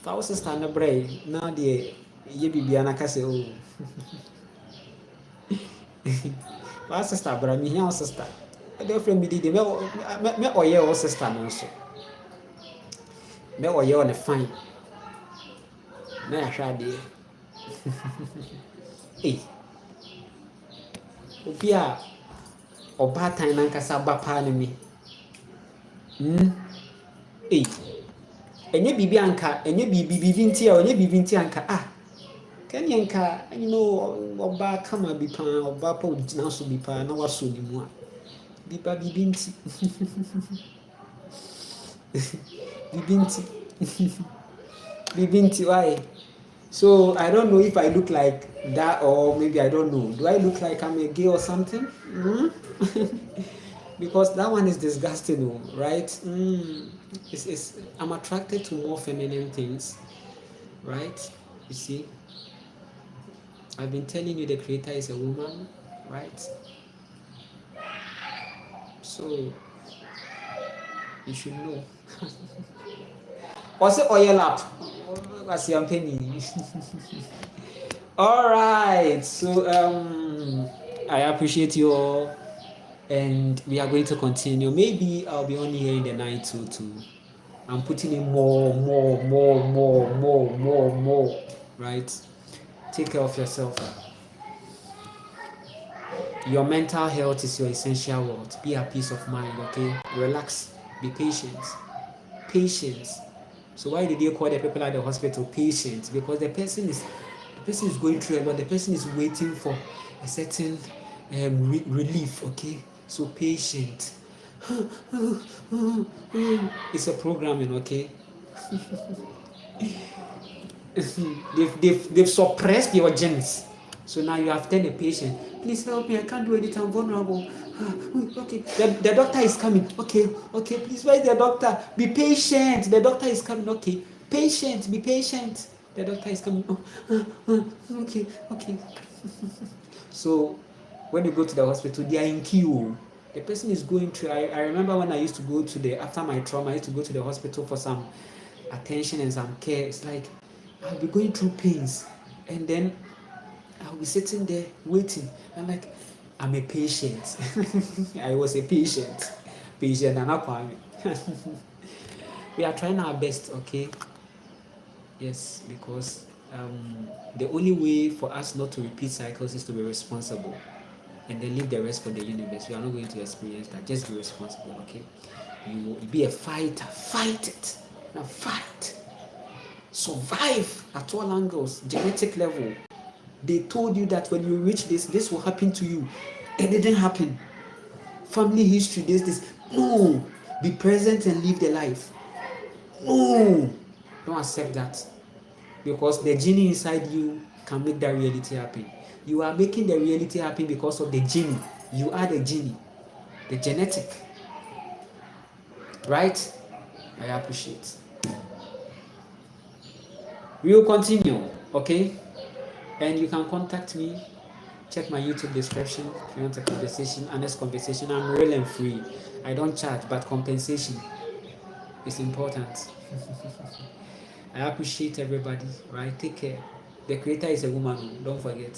Fa wo sister no brɛ na deɛ yɛ bibia na ka sɛ o fa sister bra mehia wo sister ɛde frɛ me didi mɛ ɔyɛ wo sister no nso mɛ ɔyɛ wo ne fine na yɛahwɛ adeɛ ei obi a ɔbaatan nankasa ba paa ne me ei ɛnyɛ biribi anka ɛnyɛ biribi nti a ɔnyɛ biribi nti anka kɛneɛ nka ɔbaa kama bi paa ɔbaa pa ogyina so bi paa na wasɔ ne mu a biribi nti biribi nti why. So I don't know if I look like that, or maybe I don't know. Do I look like I'm a gay or something? Because that one is disgusting, right? I'm attracted to more feminine things, right? You see, I've been telling you the creator is a woman, right? So you should know. Also, oil up. All right. So I appreciate you all, and we are going to continue. Maybe I'll be on here in the night too. I'm putting in more. Right. Take care of yourself. Your mental health is your essential wealth. Be at peace of mind. Okay. Relax. Be patient. Patience. So why did you call the people at the hospital patients? Because the person is going through a lot. The person is waiting for a certain relief. Okay, so patient. It's a programming. Okay. they've suppressed your genes. So now you have turned a patient. Please help me. I can't do anything. I'm vulnerable. Okay. The doctor is coming. Okay. Please, where is the doctor? Be patient. The doctor is coming. Okay. Patient. Be patient. The doctor is coming. Okay. So when you go to the hospital, they are in queue. The person is going through. I remember when I used to go to after my trauma, I used to go to the hospital for some attention and some care. It's like I'll be going through pains, and then I'll be sitting there waiting. I'm like, I'm a patient. I was a patient. And I'm not coming. We are trying our best, okay? Yes, because the only way for us not to repeat cycles is to be responsible and then leave the rest for the universe. We are not going to experience that. Just be responsible, okay? You will be a fighter. Fight it. Now fight. Survive at all angles, genetic level. They told you that when you reach this will happen to you. It didn't happen. Family history, this. No. Be present and live the life. No. Don't accept that. Because the genie inside you can make that reality happen. You are making the reality happen because of the genie. You are the genie. The genetic. Right? I appreciate. We will continue, okay? And you can contact me. Check my YouTube description if you want a conversation, honest conversation. I'm real and free. I don't charge, but compensation is important. I appreciate everybody, right? Take care. The creator is a woman, don't forget.